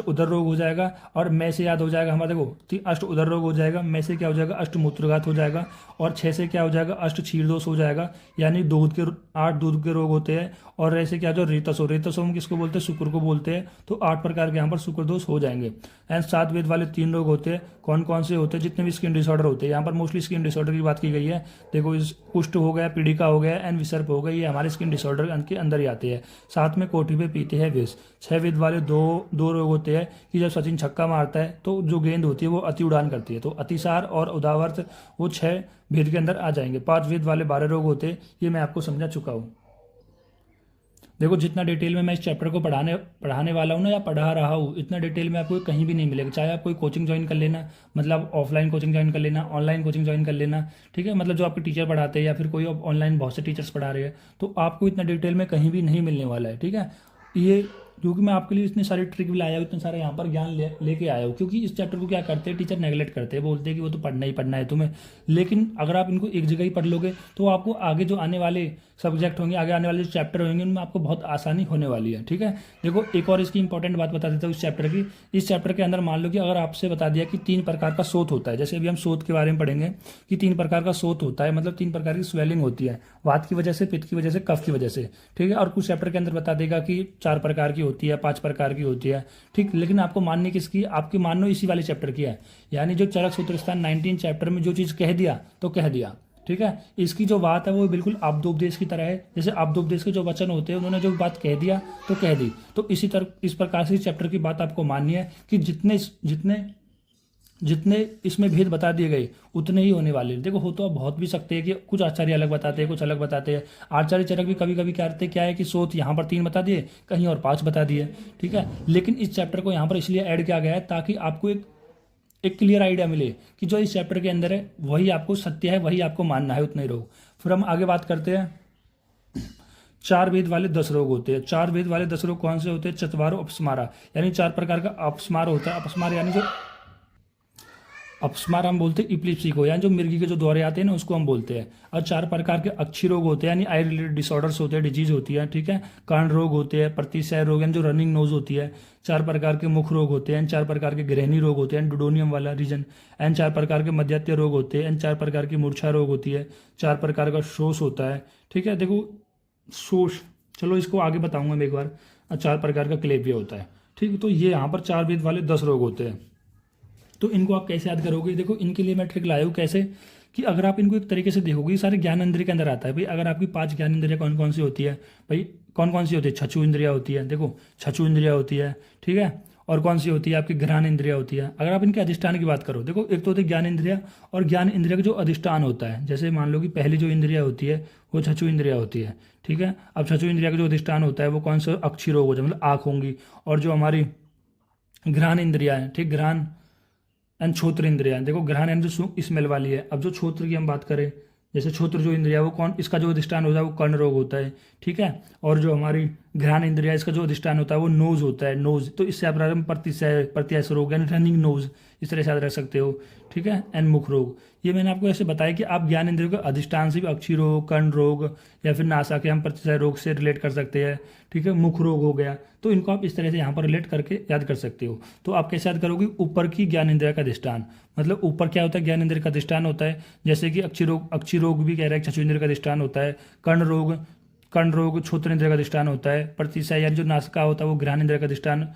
उदर रोग हो जाएगा, और मैं से याद हो जाएगा हमारे, देखो अष्ट उदर रोग हो जाएगा, मैं से क्या हो जाएगा? अष्ट मूत्रघात हो जाएगा, और 6 से क्या हो जाएगा? अष्ट क्षीर दोष हो जाएगा, यानी 8 दूध के रोग होते हैं। और ऐसे क्या जो रेतसोम किसको बोलते हैं? शुक्र को बोलते हैं। तो 8 प्रकार के यहाँ पर शुक्र दोष हो जाएंगे। एंड 7 वेद वाले 3 रोग होते हैं। कौन कौन से होते हैं? जितने भी स्किन डिसऑर्डर होते हैं, यहाँ पर मोस्टली स्किन डिसऑर्डर की बात की गई है। देखो इस कुष्ठ हो गया, पीड़िका हो गया एंड विसर्प हो गया, ये हमारे स्किन डिसऑर्डर के अंदर ही आते हैं। साथ में कोठी पे पीते हैं विष। 6 वेद वाले दो रोग होते हैं कि जब सचिन छक्का मारता है तो जो गेंद होती है वो अति उड़ान करती है। तो अतिसार और उदावर्त वो 6 भेद के अंदर आ जाएंगे। 5 वेद वाले 12 रोग होते हैं, ये मैं आपको समझा चुका हूँ। देखो जितना डिटेल में मैं इस चैप्टर को पढ़ाने वाला हूँ ना, या पढ़ा रहा हूँ, इतना डिटेल में आपको कहीं भी नहीं मिलेगा। चाहे आप कोई कोचिंग ज्वाइन कर लेना, मतलब ऑफलाइन कोचिंग ज्वाइन कर लेना, ऑनलाइन कोचिंग ज्वाइन कर लेना। ठीक है, मतलब जो आपके टीचर पढ़ाते हैं या फिर कोई ऑनलाइन बहुत से टीचर्स पढ़ा रहे हैं, तो आपको इतना डिटेल में कहीं भी नहीं मिलने वाला है। ठीक है, ये क्योंकि मैं आपके लिए इतनी सारी ट्रिक भी लाया हूँ, इतना सारा यहाँ पर ज्ञान लेके आया हूँ। क्योंकि इस चैप्टर को क्या करते हैं टीचर, नेगलेक्ट करते हैं, बोलते हैं कि वो तो पढ़ना ही पढ़ना है तुम्हें। लेकिन अगर आप इनको एक जगह ही पढ़ लोगे तो आपको आगे जो आने वाले सब्जेक्ट होंगे, आगे आने वाले जो चैप्टर होंगे, उनमें आपको बहुत आसानी होने वाली है। ठीक है, देखो एक और इसकी इंपॉर्टेंट बात बता देता हूँ इस चैप्टर की। इस चैप्टर के अंदर मान लो कि अगर आपसे बता दिया कि 3 प्रकार का शोथ होता है, जैसे अभी हम शोथ के बारे में पढ़ेंगे कि 3 प्रकार का शोथ होता है, मतलब 3 प्रकार की स्वेलिंग होती है, वात की वजह से, पित्त की वजह से, कफ की वजह से। ठीक है, और कुछ चैप्टर के अंदर बता देगा कि 4 प्रकार की होती है, 5 प्रकार की होती है। ठीक, लेकिन आपको माननी किसकी? आपकी मानो इसी वाले चैप्टर की है, यानी जो चरक सूत्रस्थान 19 चैप्टर में जो चीज़ कह दिया तो कह दिया। ठीक है, इसकी जो बात है वो बिल्कुल आब्दोपदेश की तरह है। जैसे आब्दोपदेश के जो वचन होते हैं, उन्होंने जो बात कह दिया तो कह दी। तो इस प्रकार से चैप्टर की बात आपको माननी है कि जितने इसमें भेद बता दिए गए उतने ही होने वाले। देखो हो तो आप बहुत भी सकते हैं कि कुछ आचार्य अलग बताते हैं, कुछ अलग बताते हैं। आचार्य चरक भी कभी कभी क्या है कि शोथ यहाँ पर 3 बता दिए, कहीं और 5 बता दिए। ठीक है, लेकिन इस चैप्टर को यहाँ पर इसलिए ऐड किया गया है ताकि आपको एक क्लियर आइडिया मिले कि जो इस चैप्टर के अंदर है वही आपको सत्य है, वही आपको मानना है, उतना ही रोग। फिर हम आगे बात करते हैं, 4 भेद वाले 10 रोग होते हैं। 4 भेद वाले 10 रोग कौन से होते हैं? चत्वारो अपस्मारा, यानी 4 प्रकार का अपस्मार होता है। अपस्मार यानी जो अपस्मार हम बोलते हैं इपिलिप्सी को, यानी जो मिर्गी के जो दौरे आते हैं ना उसको हम बोलते हैं। और 4 प्रकार के अक्षी रोग होते हैं, यानी आई रिलेटेड डिसऑर्डर्स होते हैं, डिजीज होती है, ठीक है। कर्ण रोग होते हैं, प्रतिशय रोग यानी जो रनिंग नोज होती है। 4 प्रकार के मुख रोग होते हैं, 4 प्रकार के गृहिणी रोग होते हैं, डुडोनियम वाला रीजन एंड 4 प्रकार के मध्यात्य रोग होते हैं एंड 4 प्रकार की मूर्छा रोग होती है, 4 प्रकार का शोष होता है, ठीक है। देखो शोष, चलो इसको आगे बताऊंगा मैं एक बार। 4 प्रकार का क्लेविया होता है, ठीक है। तो ये यहाँ पर 4 भेद वाले 10 रोग होते हैं। तो इनको आप कैसे याद करोगे? देखो इनके लिए मैं ट्रिक लाया हूँ। कैसे कि अगर आप इनको एक तरीके से देखोगे, ये सारे ज्ञान इंद्रिय के अंदर आता है भाई। अगर आपकी 5 ज्ञान इंद्रिया कौन कौन सी होती है भाई? कौन कौन सी होती है? चक्षु इंद्रिया होती है, देखो चक्षु इंद्रिया होती है, ठीक है। और कौन सी होती है? आपकी घ्राण इंद्रिया होती है। अगर आप इनके अधिष्ठान की बात करो, देखो एक तो होती है ज्ञान इंद्रिया, और ज्ञान इंद्रिया का जो अधिष्ठान होता है, जैसे मान लो कि पहली जो इंद्रिया होती है वो चक्षु इंद्रिया होती है, ठीक है। अब चक्षु इंद्रिया का जो अधिष्ठान होता है वो कौन सा? अक्षी रोग हो जाए, मतलब आँख होंगी। और जो हमारी घ्राण इंद्रिया है, ठीक, घ्राण एंड छोत्र इंद्रिया, देखो घ्राण यानी जो स्मेल वाली है। अब जो छोत्र की हम बात करें, जैसे छोत्र जो इंद्रिया वो कौन, इसका जो अधिष्ठान होता है वो कर्ण रोग होता है, ठीक है। और जो हमारी घ्राण इंद्रिया, इसका जो अधिष्ठान होता है वो नोज होता है, नोज। तो इससे आप प्रत्यय रोग यानी रनिंग नोज, इस तरह से याद रख सकते हो, ठीक है। एंड मुख रोग, ये मैंने आपको ऐसे बताया कि आप ज्ञान इंद्रियों के अधिष्ठान से भी अक्षी रोग, कर्ण रोग या फिर नासा के हम प्रत्यय रोग से रिलेट कर सकते हैं, ठीक है। मुख रोग हो गया, तो इनको आप इस तरह से यहाँ पर रिलेट करके याद कर सकते हो। तो आप कैसे याद करोगे? ऊपर की ज्ञान इंद्रिया का अधिष्ठान, मतलब ऊपर क्या होता है? ज्ञान इंद्रिय का अधिष्ठान होता है। जैसे कि अक्षी रोग भी कह रहा है चक्षु इंद्रिय का अधिष्ठान होता है। कर्ण रोग छोत्र इंद्रिय का अधिष्ठान होता है। प्रतिशय यानी जो नासिका होता है वो घ्राण इंद्रिय का अधिष्ठान,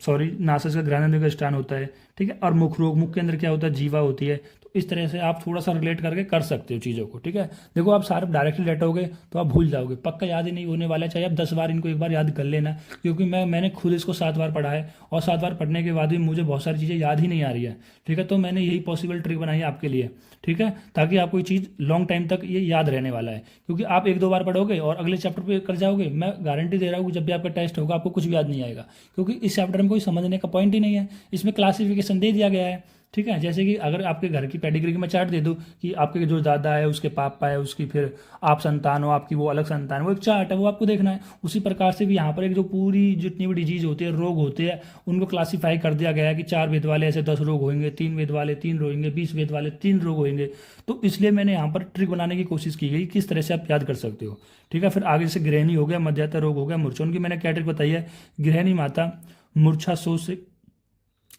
सॉरी नासिका घ्राण इंद्रिय का अधिष्ठान होता है, ठीक है। और मुख रोग, मुख के अंदर क्या होता है? जीवा होती है। तो इस तरह से आप थोड़ा सा रिलेट करके कर सकते हो चीज़ों को, ठीक है। देखो आप सारे डायरेक्टली लेटोगे तो आप भूल जाओगे, पक्का याद ही नहीं होने वाला है। चाहे आप 10 बार इनको एक बार याद कर लेना, क्योंकि मैंने खुद इसको 7 बार पढ़ा है और 7 बार पढ़ने के बाद भी मुझे बहुत सारी चीज़ें याद ही नहीं आ रही है, ठीक है। तो मैंने यही पॉसिबल ट्रिक बनाई है आपके लिए, ठीक है, ताकि आपको ये चीज़ लॉन्ग टाइम तक ये याद रहने वाला है। क्योंकि आप 1-2 बार पढ़ोगे और अगले चैप्टर पे कर जाओगे, मैं गारंटी दे रहा हूँ कि जब भी आपका टेस्ट होगा आपको कुछ भी याद नहीं आएगा, क्योंकि इस चैप्टर में कोई समझने का पॉइंट ही नहीं है। इसमें क्लासिफिकेशन दे दिया गया है, ठीक है। जैसे कि अगर आपके घर की पेडिग्री की मैं चार्ट दे दूं कि आपके जो दादा है उसके पापा है उसकी फिर आप संतान हो, आपकी वो अलग संतान है, वो एक चार्ट है, वो आपको देखना है। उसी प्रकार से भी यहाँ पर एक जो पूरी जितनी भी डिजीज होती है, रोग होते हैं, उनको क्लासीफाई कर दिया गया है कि 4 भेद वाले ऐसे 10 रोग होंगे, 3 भेद वाले 3 रोग होंगे, 20 भेद वाले 3 रोग होंगे। तो इसलिए मैंने यहाँ पर ट्रिक बनाने की कोशिश की गई किस तरह से आप याद कर सकते हो, ठीक है। फिर आगे से गृहिणी हो गया, मध्यात्य रोग हो गया, मूर्छा, उनकी मैंने क्या ट्रिक बताई है। गृहिणी माता मूर्छा शोष से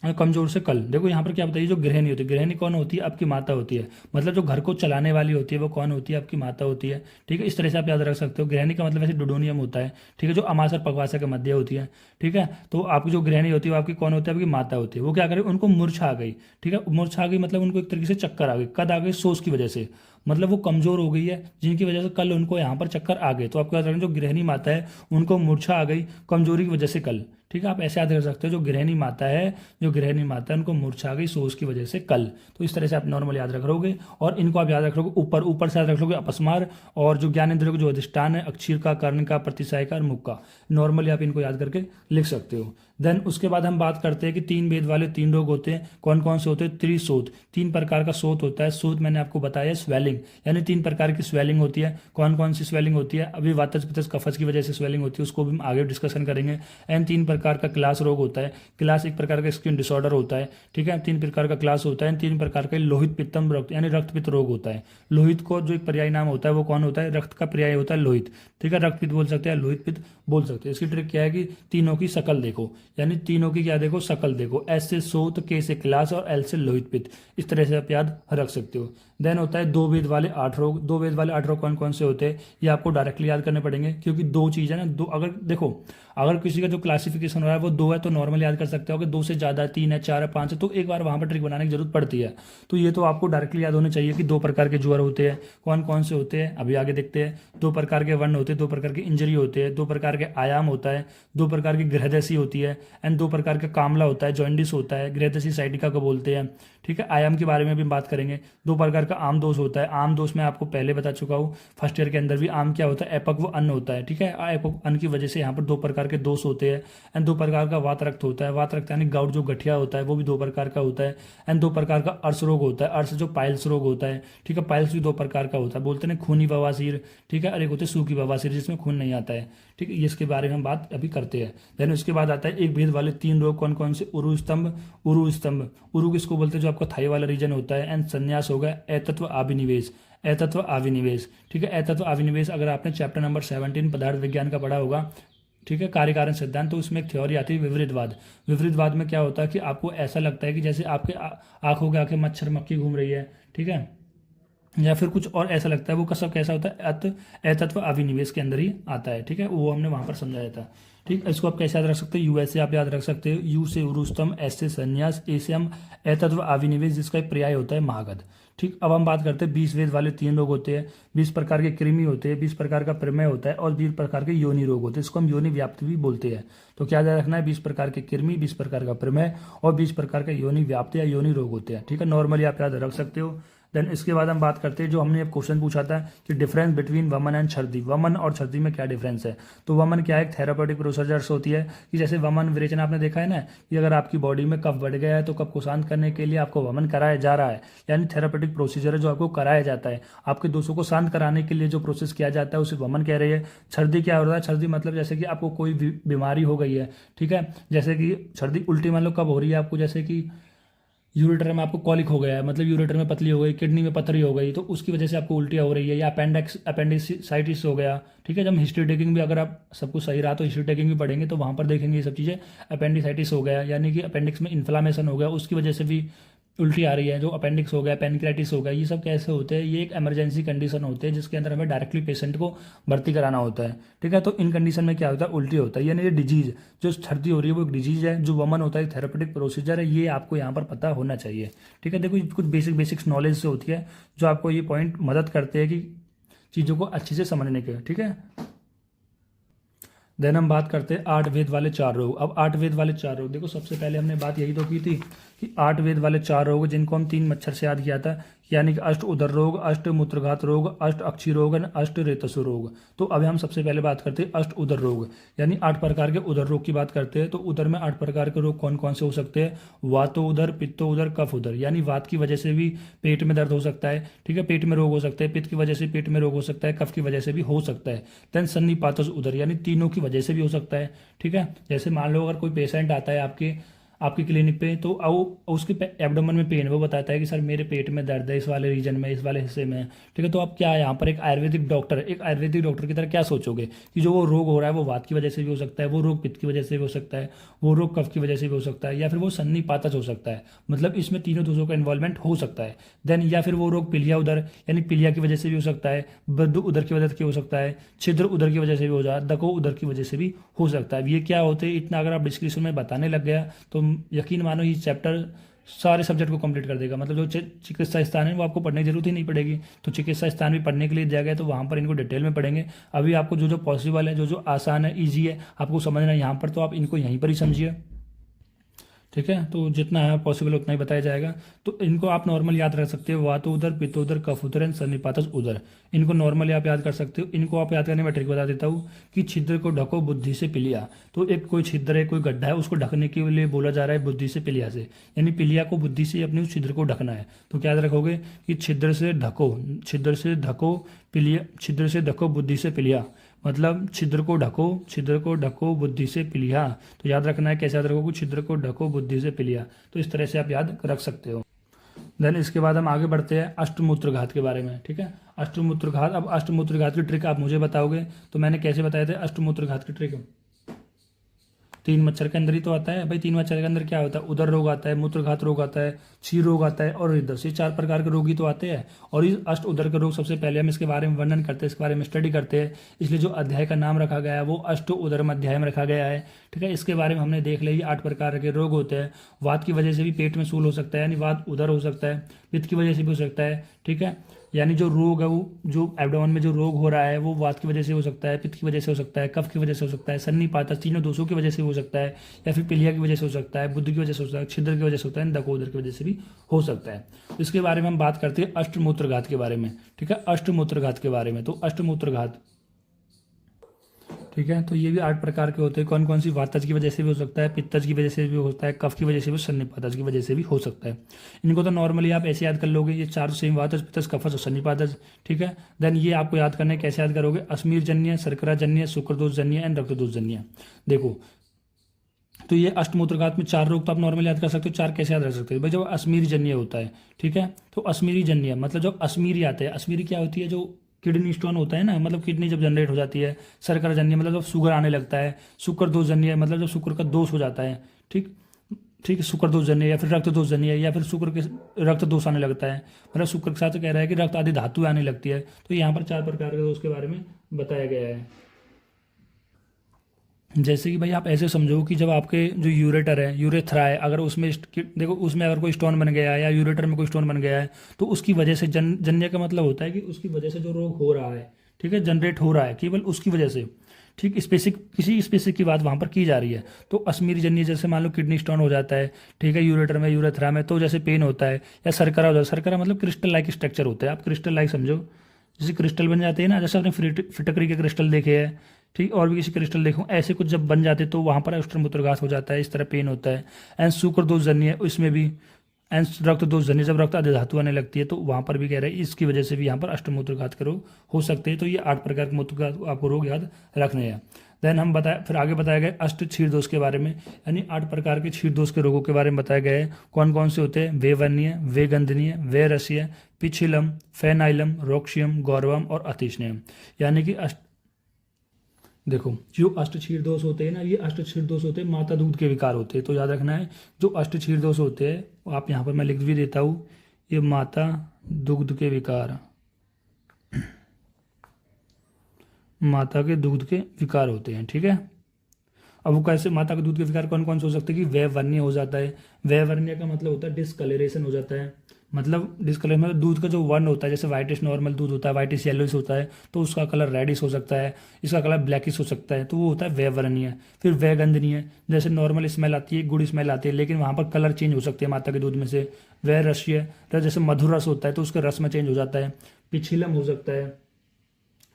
कमजोर से कल, देखो यहाँ पर क्या बताइए, जो गृहिणी होती है, गृहिणी कौन होती है? आपकी माता होती है। मतलब जो घर को चलाने वाली होती है वो कौन होती है? आपकी माता होती है, ठीक है। इस तरह से आप याद रख सकते हो। गृहिणी का मतलब वैसे डोडोनियम होता है, ठीक है, जो अमाशय पगवासा के मध्य होती है, ठीक है। तो आपकी जो गृहिणी होती है वो आपकी कौन होती है? आपकी माता होती है। वो क्या करे? उनको मूर्छा आ गई, ठीक है। मूर्छा आ गई मतलब उनको एक तरीके से चक्कर आ गई। कद आ गई? सोच की वजह से, मतलब वो कमजोर हो गई है, जिनकी वजह से कल उनको यहाँ पर चक्कर आ गए। तो आपको याद रखना, जो गृहिणी माता है उनको मूर्छा आ गई कमजोरी की वजह से कल, ठीक है। आप ऐसे याद कर सकते हो, जो गृहिणी माता है उनको मूर्छा आ गई सोच की वजह से कल। तो इस तरह से आप नॉर्मल याद रख लोगे। और इनको आप याद रख लोगे ऊपर से याद रख लोगे अपस्मार, और जो ज्ञान इंद्रियों का जो अधिष्ठान है अक्षीर का, कर्ण का, प्रतिसाय का और मुख का, नॉर्मली आप इनको याद करके लिख सकते हो। देन उसके बाद हम बात करते हैं कि 3 भेद वाले 3 रोग होते हैं। कौन कौन से होते हैं? त्रिशोथ, 3 प्रकार का शोथ होता है। शोथ मैंने आपको बताया स्वेलिंग, यानी 3 प्रकार की स्वेलिंग होती है। कौन कौन सी स्वेलिंग होती है? अभी वातज पित्त कफज की वजह से स्वेलिंग होती है, उसको भी हम आगे डिस्कशन करेंगे। एंड 3 प्रकार का क्लास रोग होता है। क्लास एक प्रकार का स्किन डिसऑर्डर होता है, ठीक है। 3 प्रकार का क्लास होता है। 3 प्रकार का लोहित पित्तम रक्त यानी रक्तपित्त रोग होता है। लोहित को जो एक पर्याय नाम होता है वो कौन होता है? रक्त का पर्याय होता है लोहित, ठीक है। रक्तपित्त बोल सकते हैं, लोहित पित्त बोल सकते हैं। इसकी ट्रिक क्या है कि तीनों की शकल देखो, यानी तीनों की क्या देखो? शकल देखो। एस से शोथ, के से क्लास और एल से लोहित पित्त, इस तरह से आप याद रख सकते हो। देन होता है 2 भेद वाले 8 रोग। 2 भेद वाले 8 रोग कौन कौन से होते हैं? ये आपको डायरेक्टली याद करने पड़ेंगे, क्योंकि 2 चीज़ है ना, 2 अगर देखो अगर किसी का जो क्लासिफिकेशन हो रहा है वो 2 है तो नॉर्मल याद कर सकते हो कि 2 से ज़्यादा 3 है, 4 है, 5 है, तो एक बार वहाँ पर ट्रिक बनाने की जरूरत पड़ती है। तो ये तो आपको डायरेक्टली याद होने चाहिए कि 2 प्रकार के ज्वर होते हैं। कौन कौन से होते हैं अभी आगे देखते हैं। 2 प्रकार के वर्ण होते हैं, 2 प्रकार की इंजरी होते हैं, 2 प्रकार के आयाम होता है, 2 प्रकार की गृहदशा होती है, एंड 2 प्रकार का कामला होता है, जॉइंडिस होता है, ग्रेथसी साइटिका को बोलते हैं। ठीक है, आयाम के बारे में भी बात करेंगे। 2 प्रकार का आम दोष होता है। आम दोष मैं आपको पहले बता चुका हूँ फर्स्ट ईयर के अंदर भी। आम क्या होता है? अपक्व अन्न होता है। ठीक है, अपक्व अन्न की वजह से यहाँ पर 2 प्रकार के दोष होते हैं। एंड 2 प्रकार का वात रक्त होता है। वात रक्त यानी गाउट जो गठिया होता है वो भी 2 प्रकार का होता है। एंड 2 प्रकार का अर्श रोग होता है। अर्श जो पाइल्स रोग होता है। ठीक है, पाइल्स भी 2 प्रकार का होता है, बोलते हैं खूनी बवासीर। ठीक है, और एक होते हैं सूखी बवासीर जिसमें खून नहीं आता है। ठीक है, इसके बारे में हम बात अभी करते हैं। देन उसके बाद आता है एक भेद वाले 3 रोग कौन कौन से? उरु स्तंभ, उरु स्तंभ, उरु किसको बोलते हैं? जो आपका थाई वाला रीजन होता है। एंड संन्यास होगा अतत्व अभिनिवेश, अतत्व अभिनिवेश। ठीक है, अतत्व अभिनिवेश अगर आपने चैप्टर नंबर 17 पदार्थ विज्ञान का पढ़ा होगा, ठीक है, कार्यकारण सिद्धांत, तो उसमें एक थ्योरी आती है विपरीतवाद। विपरीतवाद में क्या होता है कि आपको ऐसा लगता है कि जैसे आपके आंखों के आगे मच्छर मक्खी घूम रही है। ठीक है, या फिर कुछ और ऐसा लगता है, वो सब कैसा होता है? अतत्व अभिनिवेश के अंदर ही आता है। ठीक है, वो हमने वहां पर समझाया था। ठीक, इसको आप कैसे याद रख सकते हो? यू से आप याद रख सकते हो। यू से उरुस्तम, एस से संन्यास, ए से हम अतत्व अभिनिवेश जिसका एक पर्याय होता है महागध। ठीक, अब हम बात करते हैं 20 वेद वाले 3 रोग होते हैं। 20 प्रकार के कृमि होते हैं, 20 प्रकार का प्रमेय होता है और 20 प्रकार के योनि रोग होते हैं। इसको हम योनि व्याप्ति भी बोलते हैं। तो क्या याद रखना है? 20 प्रकार के कृमि, 20 प्रकार का प्रमेय और 20 प्रकार का योनि व्याप्ति या योनि रोग होते हैं। ठीक है, नॉर्मली आप याद रख सकते हो। देन इसके बाद हम बात करते हैं, जो हमने अब क्वेश्चन पूछा था कि डिफरेंस बिटवीन वमन एंड छर्दी, वमन और छर्दी में क्या डिफरेंस है? तो वमन क्या है? एक थेरापेटिक प्रोसीजर्स होती है कि जैसे वमन विरेचन आपने देखा है ना, कि अगर आपकी बॉडी में कफ बढ़ गया है तो कफ को शांत करने के लिए आपको वमन कराया जा रहा है, यानी थेरापेटिक प्रोसीजर है जो आपको कराया जाता है। आपके दोषों को शांत कराने के लिए जो प्रोसेस किया जाता है उसे वमन कह रही है। छर्दी क्या हो रहा है? छर्दी मतलब जैसे कि आपको कोई बीमारी हो गई है। ठीक है, जैसे कि छर्दी उल्टी मान लो कब हो रही है आपको? जैसे कि यूरेटर में आपको कॉलिक हो गया है, मतलब यूरेटर में पतली हो गई, किडनी में पथरी हो गई, तो उसकी वजह से आपको उल्टियाँ हो रही है, या अपेंडिसाइटिस हो गया। ठीक है, जब हिस्ट्री टेकिंग भी अगर आप सब कुछ सही रहा तो हिस्ट्री टेकिंग भी पढ़ेंगे तो वहाँ पर देखेंगे ये सब चीज़ें। अपेंडिसाइटिस हो गया यानी कि अपेंडिक्स में इन्फ्लामेशन हो गया, उसकी वजह से भी उल्टी आ रही है। जो अपेंडिक्स हो गया, पैनक्राइटिस हो गया, ये सब कैसे होते हैं? ये एक इमरजेंसी कंडीशन होते हैं जिसके अंदर हमें डायरेक्टली पेशेंट को भर्ती कराना होता है। ठीक है, तो इन कंडीशन में क्या होता है? उल्टी होता है, यानी ये डिजीज जो छर्दी हो रही है वो एक डिजीज है। जो वमन होता है थेरेपेटिक प्रोसीजर है, ये आपको यहाँ पर पता होना चाहिए। ठीक है, देखो कुछ बेसिक्स नॉलेज से होती है जो आपको ये पॉइंट मदद करते हैं कि चीज़ों को अच्छे से समझने के। ठीक है, देन हम बात करते हैं 8 वेद वाले 4 रोग। अब 8 वेद वाले 4 रोग, देखो सबसे पहले हमने बात यही तो की थी कि 8 वेद वाले 4 रोग जिनको हम 3 मच्छर से याद किया था, यानी कि अष्ट उदर रोग, अष्ट मूत्रघात रोग, अष्ट अक्षी रोग और अष्ट रेतसु रोग। तो अब हम सबसे पहले बात करते हैं अष्ट उदर रोग, यानी 8 प्रकार के उदर रोग की बात करते हैं। तो उदर में 8 प्रकार के रोग कौन कौन से हो सकते हैं? वातो उदर, पित्तो उदर, कफ उदर, यानी वात की वजह से भी पेट में दर्द हो सकता है। ठीक है, पेट में रोग हो सकते हैं, पित्त की वजह से पेट में रोग हो सकता है, कफ की वजह से भी हो सकता है। देन सन्निपातस उदर, यानी तीनों की वजह से भी हो सकता है। ठीक है, जैसे मान लो अगर कोई पेशेंट आता है आपकी क्लिनिक पे, तो उसके एब्डोमेन में पेन, वो बताता है कि सर मेरे पेट में दर्द है इस वाले रीजन में, इस वाले हिस्से में। ठीक है, तो आप क्या यहाँ पर एक आयुर्वेदिक डॉक्टर की तरह क्या सोचोगे कि जो वो रोग हो रहा है वो वात की वजह से भी हो सकता है, वो रोग पित्त की वजह से भी हो सकता है, वो रोग कफ की वजह से भी हो सकता है, या फिर वो सन्निपातज हो सकता है, मतलब इसमें तीनों दोषों का इन्वॉल्वमेंट हो सकता है। देन या फिर वो रोग पीलिया उदर, यानी पीलिया की वजह से भी हो सकता है, बद्ध उदर की वजह से हो सकता है, छिद्र उदर की वजह से भी हो जाए, दको उदर की वजह से भी हो सकता है। ये क्या होते हैं? इतना अगर आप डिस्क्रिप्शन में बताने लग गया तो यकीन मानो ये चैप्टर सारे सब्जेक्ट को कंप्लीट कर देगा। मतलब जो चिकित्सा स्थान है वो आपको पढ़ने की जरूरत ही नहीं पड़ेगी। तो चिकित्सा स्थान भी पढ़ने के लिए दिया गया है, तो वहाँ पर इनको डिटेल में पढ़ेंगे। अभी आपको जो जो पॉसिबल है, जो जो आसान है, ईजी है आपको समझना है यहाँ पर, तो आप इनको यहीं पर ही समझिए। ठीक है, तो जितना है पॉसिबल उतना ही बताया जाएगा। तो इनको आप नॉर्मल याद रख सकते हो, वातो उदर, पित्त उदर, कफ उदर एंड सन्निपातस उदर, इनको नॉर्मली आप याद कर सकते हो। इनको आप याद करने में ट्रिक बता देता हूँ कि छिद्र को ढको बुद्धि से पिलिया। तो एक कोई छिद्र है, कोई गड्ढा है, उसको ढकने के लिए बोला जा रहा है बुद्धि से पिलिया से, यानी पिलिया को बुद्धि से अपने उस छिद्र को ढकना है। तो क्या याद रखोगे कि छिद्र से ढको, छिद्र से ढको पिलिया, छिद्र से ढको बुद्धि से पिलिया, मतलब छिद्र को ढको बुद्धि से पिलिया। तो याद रखना है कैसे याद रखोगे? छिद्र को ढको बुद्धि से पिलिया। तो इस तरह से आप याद रख सकते हो। देन इसके बाद हम आगे बढ़ते हैं अष्टमूत्रघात के बारे में। ठीक है, अष्टमूत्रघात। अब अष्टमूत्रघात की ट्रिक आप मुझे बताओगे, तो मैंने कैसे बताए थे अष्टमूत्रघात की ट्रिक? 3 मच्छर के अंदर ही तो आता है भाई। 3 मच्छर के अंदर क्या होता है? उदर रोग आता है, मूत्रघात रोग आता है, क्षीर रोग आता है और हृदय से 4 प्रकार के रोग ही तो आते हैं। और इस अष्ट उदर के रोग सबसे पहले हम इसके बारे में वर्णन करते हैं, इसके बारे में स्टडी करते हैं, इसलिए जो अध्याय का नाम रखा गया है वो अष्ट उदरम अध्याय में रखा गया है। ठीक है, इसके बारे में हमने देख लिया 8 प्रकार के रोग होते हैं। वात की वजह से भी पेट में सूल हो सकता है, यानी वात उदर हो सकता है, पित्त की वजह से भी हो सकता है। ठीक है, यानी जो रोग है वो, जो एब्डोमेन में जो रोग हो रहा है वो वात की वजह से हो सकता है, पित्त की वजह से हो सकता है, कफ की वजह से हो सकता है, सन्निपातस, तीनों दोषों की वजह से हो सकता है, या फिर पीलिया की वजह से हो सकता है, बुद्ध की वजह से हो सकता है, छिद्र की वजह से होता है, दकोदर की वजह से भी हो सकता है। इसके बारे में हम बात करते हैं अष्टमूत्रघात के बारे में। ठीक है, अष्टमूत्रघात के बारे में। तो अष्टमूत्रघात, ठीक है, तो ये भी 8 प्रकार के होते हैं। कौन कौन सी? वातज की वजह से भी हो सकता है, पित्तज की वजह से भी हो सकता है, कफ की वजह से भी, सन्निपातज की वजह से भी हो सकता है। इनको तो नॉर्मली आप ऐसे याद कर लोगे, ये 4 सेम, वातज, पित्तज, कफज और सन्निपातज। ठीक है, देन ये आपको याद करना है, कैसे याद करोगे? अश्मीरजन्य, शर्कराजन्य, शुक्रदोषजन्य एंड रक्तदोषजन्य। देखो, तो ये अष्टमूत्रघात में 4 रोग तो आप नॉर्मल याद कर सकते हो। 4 कैसे याद रख सकते हो भाई? जब अश्मीरजन्य होता है, ठीक है, तो अश्मीरीजन्य मतलब जब अश्मीरी आते हैं, अश्मीरी क्या होती है? जो किडनी स्टोन होता है ना, मतलब किडनी जब जनरेट हो जाती है। शर्कराजन्य मतलब जब शुगर आने लगता है। शुक्र दोषजन्य मतलब जब शुक्र का दोष हो जाता है। ठीक, ठीक है, शुक्र दोषजन्य या फिर रक्त दोषजन्य, या फिर शुक्र के रक्त दोष आने लगता है, मतलब शुक्र के साथ कह रहा है कि रक्त आदि धातु आने लगती है। तो यहाँ पर 4 प्रकार के दोष के बारे में बताया गया है। जैसे कि भाई आप ऐसे समझो कि जब आपके जो यूरेटर है, यूरेथ्रा है, अगर उसमें देखो, उसमें अगर कोई स्टोन बन गया है या यूरेटर में कोई स्टोन बन गया है, तो उसकी वजह से जन्य का मतलब होता है कि उसकी वजह से जो रोग हो रहा है, ठीक है, जनरेट हो रहा है, केवल उसकी वजह से। ठीक, स्पेसिफिक, किसी स्पेसिफिक की बात वहाँ पर की जा रही है। तो अश्मीरी जन्य, जैसे मान लो किडनी स्टोन हो जाता है, ठीक है, यूरेटर में, यूरेथ्रा में, तो जैसे पेन होता है, या सरकरा हो जाता है। सरकरा मतलब क्रिस्टल लाइक स्ट्रक्चर होता है, आप क्रिस्टल लाइक समझो, जैसे क्रिस्टल बन जाते हैं ना, जैसे आपने फिटकरी के क्रिस्टल देखे हैं, ठीक, और भी किसी क्रिस्टल देखो, ऐसे कुछ जब बन जाते तो वहाँ पर अष्टमूत्रघात हो जाता है, इस तरह पेन होता है। एंड शुक्र दोष जन्य, इसमें भी। एंड रक्त दोष जन्य, जब रक्त अधिधातु आने लगती है तो वहाँ पर भी कह रहे हैं, इसकी वजह से भी यहाँ पर अष्टमूत्रघात के रोग हो सकते हैं। तो ये 8 प्रकार के मूत्रघात आपको रोग याद रखने हैं। देन हम बताया, फिर आगे बताया गया अष्ट क्षीर दोष के बारे में, यानी 8 प्रकार के क्षीर दोष के रोगों के बारे में बताया गया है। कौन कौन से होते हैं? वे वर्णीय, वे गंधनीय, वे रसीय, पिछिलम, फेनाइलम, रोक्शियम, गौरवम और अतिशनेयम। यानी कि देखो, जो अष्ट क्षीर दोष होते हैं ना, ये अष्ट क्षीर दोष होते हैं माता दूध के विकार होते हैं। तो याद रखना है, जो अष्ट क्षीर दोष होते हैं, आप यहाँ पर मैं लिख भी देता हूँ, ये माता दुग्ध के विकार, माता के दूध के विकार होते हैं। ठीक है, अब वो कैसे? माता के दूध के विकार कौन कौन से हो सकते हैं? कि वैवर्ण्य हो जाता है। वैवर्ण्य का मतलब होता है डिस्कलरेशन हो जाता है, मतलब डिस्कलर मतलब दूध का जो वर्ण होता है, जैसे वाइटिश नॉर्मल दूध होता है, वाइटिश येलोइश होता है, तो उसका कलर रेडिश हो सकता है, इसका कलर ब्लैकिश हो सकता है, तो वो होता है वैवर्णीय। फिर वैगंधनीय, जैसे नॉर्मल स्मेल आती है, गुड़ स्मेल आती है, लेकिन वहाँ पर कलर चेंज हो सकते हैं माता के दूध में से। वह रसीय, जैसे मधुर रस होता है तो उसके रस में चेंज हो जाता है। पिछिलम हो सकता है।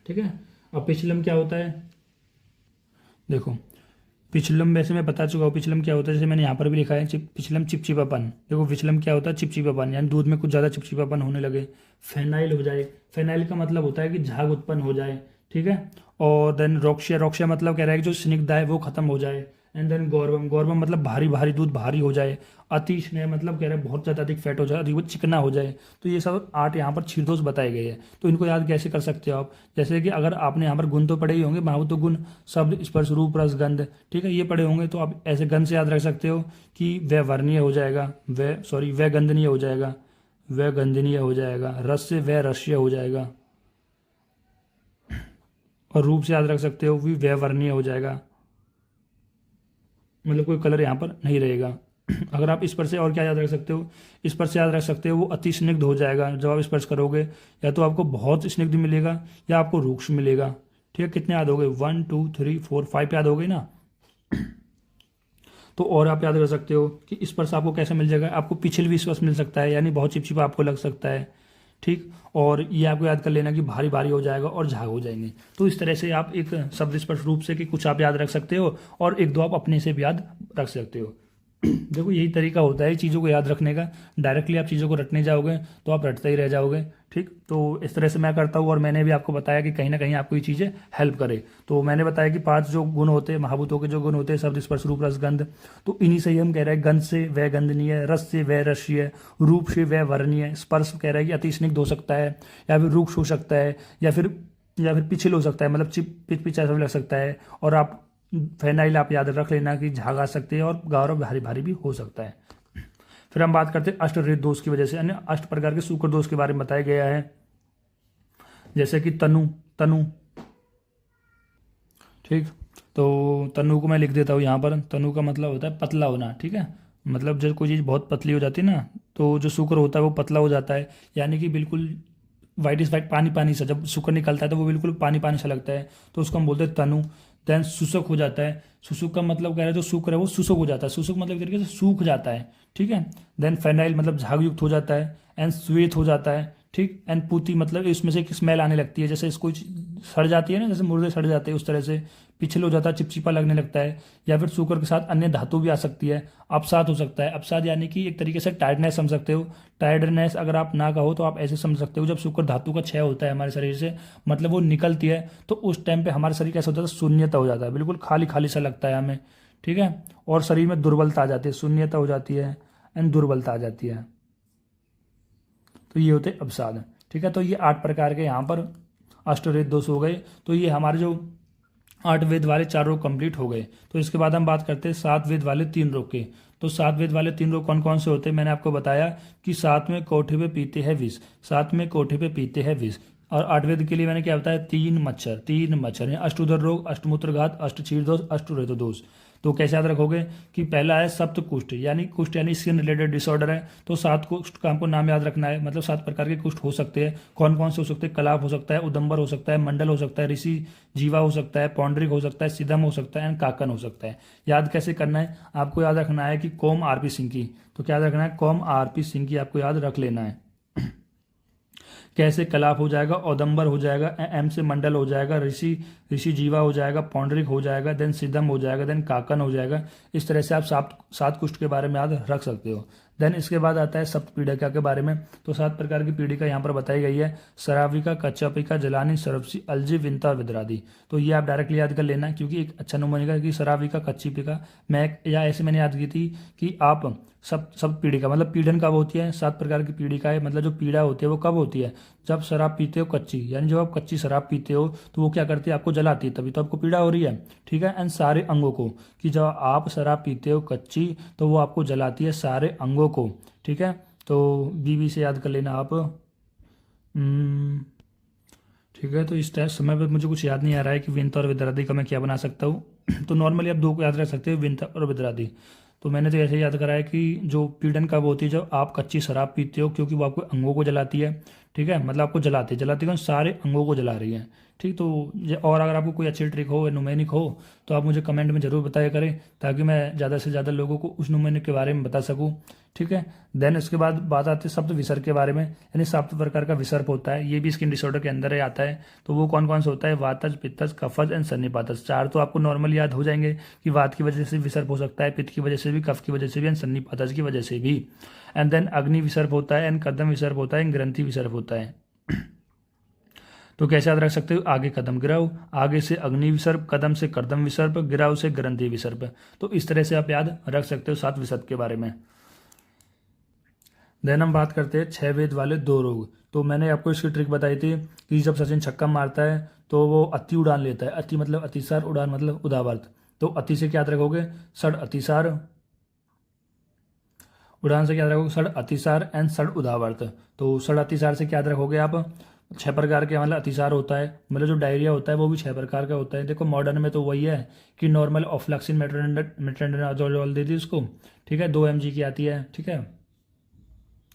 ठीक है, अब पिछिलम क्या होता है? देखो, पिछलम वैसे मैं बता चुका हूँ पिछलम क्या होता है, जैसे मैंने यहाँ पर भी लिखा है, पिछलम चिपचिपापन। देखो, पिछलम क्या होता है? चिपचिपापन, यानी दूध में कुछ ज़्यादा चिपचिपापन होने लगे। फेनाइल हो जाए, फेनाइल का मतलब होता है कि झाग उत्पन्न हो जाए। ठीक है, और देन रोक्शिया, रोक्शिया मतलब कह रहा है कि जो स्निग्धा है वो खत्म हो जाए। एंड देन गौरवम, गौरवम मतलब भारी भारी दूध भारी हो जाए। अतिशय मतलब कह रहा है बहुत ज़्यादा अधिक फैट हो जाए, अधिक वो चिकना हो जाए। तो ये सब 8 यहाँ पर क्षीरदोष बताए गए हैं। तो इनको याद कैसे कर सकते हो आप? जैसे कि अगर आपने यहाँ पर गुण तो पढ़े ही होंगे, महाभूत गुण, शब्द, स्पर्श, रूप, रस, गंध, ठीक है, ये पढ़े होंगे, तो आप ऐसे गंध से याद रख सकते हो कि वह वर्णीय हो जाएगा, वह गंधनीय हो जाएगा, वह गंधनीय हो जाएगा। रस से वह रसीय हो जाएगा, और रूप से याद रख सकते हो भी वह वर्णीय हो जाएगा, मतलब कोई कलर यहाँ पर नहीं रहेगा। अगर आप स्पर्श से और क्या याद रख सकते हो? स्पर्श से याद रख सकते हो वो अति स्निग्ध हो जाएगा जब आप स्पर्श करोगे, या तो आपको बहुत स्निग्ध मिलेगा या आपको रूक्ष मिलेगा। ठीक है, कितने याद हो गए? 1 2 3 4 5 याद हो गए ना? तो और आप याद रख सकते हो कि स्पर्श आपको कैसे मिल जाएगा? आपको पिछल भी स्पर्श मिल सकता है, यानी बहुत चिपचिपा आपको लग सकता है। ठीक, और ये आपको याद कर लेना कि भारी भारी हो जाएगा और झाग हो जाएंगे। तो इस तरह से आप एक शब्द स्पर्श रूप से कि कुछ आप याद रख सकते हो, और 1 2 आप अपने से भी याद रख सकते हो। देखो, यही तरीका होता है चीज़ों को याद रखने का। डायरेक्टली आप चीज़ों को रटने जाओगे तो आप रटते ही रह जाओगे। ठीक, तो इस तरह से मैं करता हूँ, और मैंने भी आपको बताया कि कहीं ना कहीं आपको ये चीज़ें हेल्प करे। तो मैंने बताया कि 5 जो गुण होते हैं, महाभूतों के जो गुण होते हैं, शब्द, स्पर्श, रूप, रस, गंध, तो इन्हीं से ही हम कह रहे हैं, गंध से वह गंधनीय, रस से वह रसीय, रूप से वह वर्णीय, स्पर्श कह रहा है कि अति स्निग्ध हो सकता है, या फिर रूक्ष हो सकता है, या फिर पिछल हो सकता है, मतलब पिच ऐसा भी लग सकता है। और आप फेनाइल आप याद रख लेना कि झाग आ सकते हैं, और गौरव भारी भारी भी हो सकता है। फिर हम बात करते हैं अष्ट हृद दोष की वजह से, अन्य 8 प्रकार के शुक्र दोष के बारे में बताया गया है। जैसे कि तनु, तनु, ठीक, तो तनु को मैं लिख देता हूँ यहाँ पर। तनु का मतलब होता है पतला होना। ठीक है, मतलब जब कोई चीज़ बहुत पतली हो जाती है ना, तो जो शुक्र होता है वो पतला हो जाता है, यानी कि बिल्कुल वाइटिश वाइट पानी पानी सा, जब शुक्र निकलता है तो वो बिल्कुल पानी पानी सा लगता है, तो उसको हम बोलते हैं तनु। देन शुष्क हो जाता है। शुष्क का मतलब कह रहे हैं जो शुक्र है वो शुष्क हो जाता है, शुष्क मतलब एक तरीके से सूख जाता है, ठीक है। देन फेनाइल मतलब झाग युक्त हो जाता है। एंड श्वेत हो जाता है, ठीक। एंड पूती मतलब इसमें से एक स्मेल आने लगती है, जैसे इसको सड़ जाती है ना, जैसे मुर्दे सड़ जाते हैं उस तरह से पिछल हो जाता है, चिपचिपा लगने लगता है। या फिर शुक्र के साथ अन्य धातु भी आ सकती है। अवसाद हो सकता है। अवसाद यानी कि एक तरीके से टायर्डनेस समझ सकते हो। टायर्डनेस अगर आप ना कहो तो आप ऐसे समझ सकते हो, जब शुक्र धातु का क्षय होता है हमारे शरीर से, मतलब वो निकलती है, तो उस टाइम पे हमारा शरीर कैसा होता है, शून्यता हो जाता है, बिल्कुल खाली खाली सा लगता है हमें, ठीक है। और शरीर में दुर्बलता आ जाती है, शून्यता हो जाती है एंड दुर्बलता आ जाती है। तो ये होते अवसाद, ठीक है। तो ये 8 प्रकार के यहाँ पर अष्टवेद दोष हो गए। तो ये हमारे जो 8 वेद वाले 4 रोग कंप्लीट हो गए। तो इसके बाद हम बात करते हैं 7 वेद वाले 3 रोग के। तो 7 वेद वाले 3 रोग कौन कौन से होते हैं, मैंने आपको बताया कि 7वें कोठे पे पीते हैं विष, 7वें कोठे पे पीते हैं विष। और 8 वेद के लिए मैंने क्या बताया, 3 मच्छर, 3 मच्छर, अष्टोदर रोग, अष्टमूत्रघात, अष्टचीर दोष, अष्टरेतो दोष। तो कैसे याद रखोगे कि पहला है सप्त कुष्ठ, यानी कुष्ठ यानी स्किन रिलेटेड डिसऑर्डर है। तो 7 कुष्ठ का हमको नाम याद रखना है, मतलब 7 प्रकार के कुष्ठ हो सकते हैं। कौन कौन से हो सकते हैं, कलाप हो सकता है, उदंबर हो सकता है, मंडल हो सकता है, ऋषि जीवा हो सकता है, पौंड्रिक हो सकता है, सिदम हो सकता है एंड काकन हो सकता है। याद कैसे करना है, आपको याद रखना है कि कौम आरपी सिंह की, तो क्या याद रखना है, कौम आरपी सिंह की आपको याद रख लेना है। कैसे, कलाप हो जाएगा, औदंबर हो जाएगा, एम से मंडल हो जाएगा, ऋषि ऋषि जीवा हो जाएगा, पौंडरिक हो जाएगा, देन सिदम हो जाएगा, देन काकन हो जाएगा। इस तरह से आप 7 कुष्ठ के बारे में याद रख सकते हो। देन इसके बाद आता है सप्त पीड़िका के बारे में। तो 7 प्रकार की पीड़िका यहाँ पर बताई गई है, सराविका, कच्चापिका, जलानी, सरपसी, अलजी, विंता और विद्रादी। तो ये आप डायरेक्टली याद कर लेना, क्योंकि एक अच्छा नंबर बनेगा कि सराविका, कच्ची पिका, मैं या ऐसे मैंने याद की थी कि आप सब पीड़िका मतलब पीड़न कब होती है, 7 प्रकार की पीड़िका है, मतलब जो पीड़ा होती है वो कब होती है, जब शराब पीते हो कच्ची, यानी जब आप कच्ची शराब पीते हो तो वो क्या करती है, आपको जलाती है, तभी तो आपको पीड़ा हो रही है, ठीक है। एंड सारे अंगों को, कि जब आप शराब पीते हो कच्ची तो वो आपको जलाती है सारे अंगों को, ठीक है। तो बीबी से याद कर लेना आप। ठीक है। तो इस टाइम समय पर मुझे कुछ याद नहीं आ रहा है कि विंता और विद्रादी का मैं क्या बना सकता हूँ। तो नॉर्मली आप 2 को याद रख सकते हो, विंता और विद्रादी। तो मैंने तो ऐसे याद करा है कि जो पीड़न कब होती है, जब आप कच्ची शराब पीते हो, क्योंकि वो आपको अंगों को जलाती है, ठीक है, मतलब आपको जलाती जलाती कौन, सारे अंगों को जला रही है, ठीक। तो और अगर आपको कोई अच्छी ट्रिक हो, न्यूमेनिक हो, तो आप मुझे कमेंट में ज़रूर बताया करें, ताकि मैं ज़्यादा से ज़्यादा लोगों को उस न्यूमेनिक के बारे में बता सकूँ, ठीक है। देन उसके बाद बात आती है सप्त विसर्ग के बारे में, यानी 7 प्रकार का विसर्ग होता है, ये भी स्किन डिसऑर्डर के अंदर ही आता है। तो वो कौन कौन सा होता है, वातज, पित्तज, कफज एंड सन्निपातज। 4 तो आपको नॉर्मल याद हो जाएंगे कि वात की वजह से विसर्ग हो सकता है, पित्त की वजह से भी, कफ की वजह से भी एंड सन्निपातज की वजह से भी। एंड देन अग्नि विसर्ग होता है, एंड कदम विसर्ग होता है, एंड ग्रंथि विसर्ग होता है। तो कैसे याद रख सकते हो, आगे कदम गिराओ, आगे से अग्नि विसर्ग, कदम से कर्दम विसर्ग, गिराओ से ग्रंथि विसर्ग। तो इस तरह से आप याद रख सकते हो 7 विसर्ग के बारे में। देन हम बात करते हैं 6 वेद वाले 2 रोग। तो मैंने आपको इसकी ट्रिक बताई थी कि जब सचिन छक्का मारता है तो वो अति उड़ान लेता है, अति मतलब अतिसार, उड़ान मतलब उदावर्त। तो अति से क्या याद रखोगे, षड अतिसार, उड़ान से क्या याद रखोगे, षड अतिसार एंड षड उदावर्त। तो षड अतिसार से क्या याद रखोगे आप, 6 प्रकार के मतलब अतिसार होता है, मतलब जो डायरिया होता है वो भी 6 प्रकार का होता है। देखो मॉडर्न में तो वही है कि नॉर्मल ऑफ्लैक्सिन मेट्रोनिडाजोल दे दी उसको, ठीक है, 2 mg की आती है, ठीक है।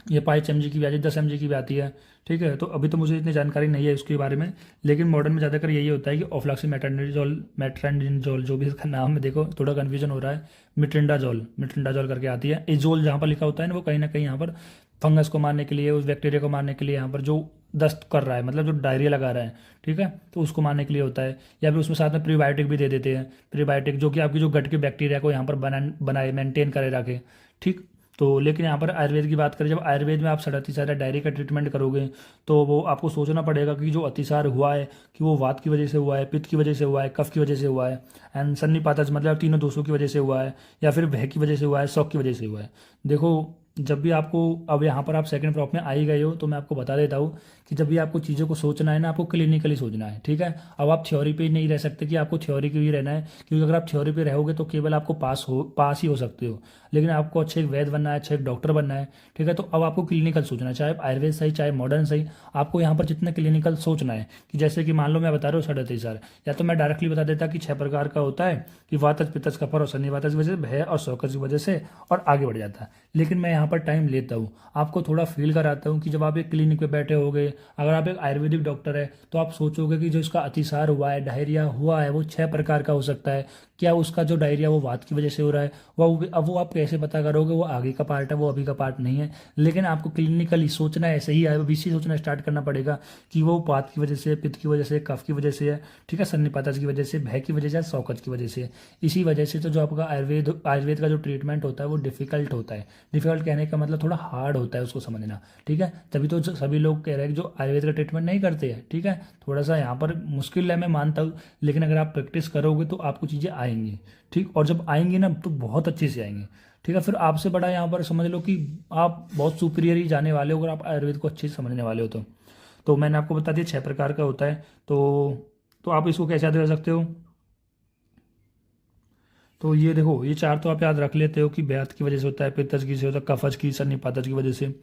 ये 5 mg की भी आती है, 10 mg की भी आती है, ठीक है। तो अभी तो मुझे इतनी जानकारी नहीं है उसके बारे में, लेकिन मॉडर्न में ज़्यादातर यही होता है कि ऑफ्लैक्सिन मेट्रोनिडाजोल जो भी इसका नाम है, देखो थोड़ा कन्फ्यूजन हो रहा है, मिट्रिंडाजोल करके आती है। इजोल जहाँ पर लिखा होता है ना, वो कहीं ना कहीं यहाँ पर फंगस को मारने के लिए, उस बैक्टीरिया को मारने के लिए, यहाँ पर जो दस्त कर रहा है, मतलब जो डायरिया लगा रहा है, ठीक है, तो उसको मारने के लिए होता है। या फिर उसमें साथ में प्रीबायोटिक भी दे देते हैं, प्रीबायोटिक जो कि आपकी जो गट के बैक्टीरिया को यहाँ पर बनाए मेंटेन करे रखे, ठीक। तो लेकिन यहाँ पर आयुर्वेद की बात करें, जब आयुर्वेद में आप अतिसार डायरिया का ट्रीटमेंट करोगे तो वो आपको सोचना पड़ेगा कि जो अतिसार हुआ है कि वो वात की वजह से हुआ है, पित्त की वजह से हुआ है, कफ की वजह से हुआ है एंड सन्निपातज मतलब तीनों दोषों की वजह से हुआ है, या फिर भय की वजह से हुआ है, शौक की वजह से हुआ है। देखो जब भी आपको, अब यहाँ पर आप सेकंड प्रॉप में आ ही गए हो तो मैं आपको बता देता हूँ कि जब भी आपको चीज़ों को सोचना है ना, आपको क्लिनिकली सोचना है, ठीक है। अब आप थ्योरी पे ही नहीं रह सकते कि आपको थ्योरी पे ही रहना है, क्योंकि अगर आप थ्योरी पे रहोगे तो केवल आपको पास ही हो सकते हो, लेकिन आपको अच्छे एक वैद्य बनना है, अच्छे एक डॉक्टर बनना है, ठीक है। तो अब आपको क्लिनिकल सोचना है, चाहे आयुर्वेद सही चाहे मॉडर्न सही, आपको यहाँ पर जितना क्लिनिकल सोचना है कि जैसे कि मान लो मैं बता रहा हूँ 37, या तो मैं डायरेक्टली बता देता कि 6 प्रकार का होता है कि वातज, पित्तज, कफ और सन्निपातज की वजह से, भय और शौकज की वजह से, और आगे बढ़ जाता है। लेकिन मैं यहाँ यहाँ पर टाइम लेता हूँ, आपको थोड़ा फील कराता हूँ कि जब आप एक क्लिनिक पे बैठे होगे, अगर आप एक आयुर्वेदिक डॉक्टर है तो आप सोचोगे कि जो इसका अतिसार हुआ है, डायरिया हुआ है, वो 6 प्रकार का हो सकता है। क्या उसका जो डायरिया वो वात की वजह से हो रहा है, वो अब वो आप कैसे पता करोगे, वो आगे का पार्ट है, वो अभी का पार्ट नहीं है। लेकिन आपको क्लिनिकली सोचना ऐसे ही है, बीसी सोचना स्टार्ट करना पड़ेगा कि वो वात की वजह से, पित्त की वजह से, कफ की वजह से है, ठीक है, सन्निपातज की वजह से, भय की वजह से, शौकत की वजह से है। इसी वजह से तो जो आपका आयुर्वेद का जो ट्रीटमेंट होता है वो डिफिकल्ट होता है। डिफिकल्ट कहने का मतलब थोड़ा हार्ड होता है उसको समझना, ठीक है। तभी तो सभी लोग कह रहे हैं कि जो आयुर्वेद का ट्रीटमेंट नहीं करते हैं, ठीक है, थोड़ा सा यहाँ पर मुश्किल है, मैं मानता हूँ। लेकिन अगर आप प्रैक्टिस करोगे तो आपको चीज़ें आएंगी, ठीक। और जब आएंगी ना तो बहुत अच्छे से आएंगी, ठीक है। फिर आपसे बड़ा यहाँ पर समझ लो कि आप बहुत सुपीरियर ही जाने वाले हो अगर आप आयुर्वेद को अच्छे से समझने वाले हो तो मैंने आपको बता दिया 6 प्रकार का होता है। तो आप इसको कैसे याद कर सकते हो? तो ये देखो, ये 4 तो आप याद रख लेते हो कि व्याध की वजह से होता है, पित्तज की से होता है, कफज की, सन्निपातज की वजह से।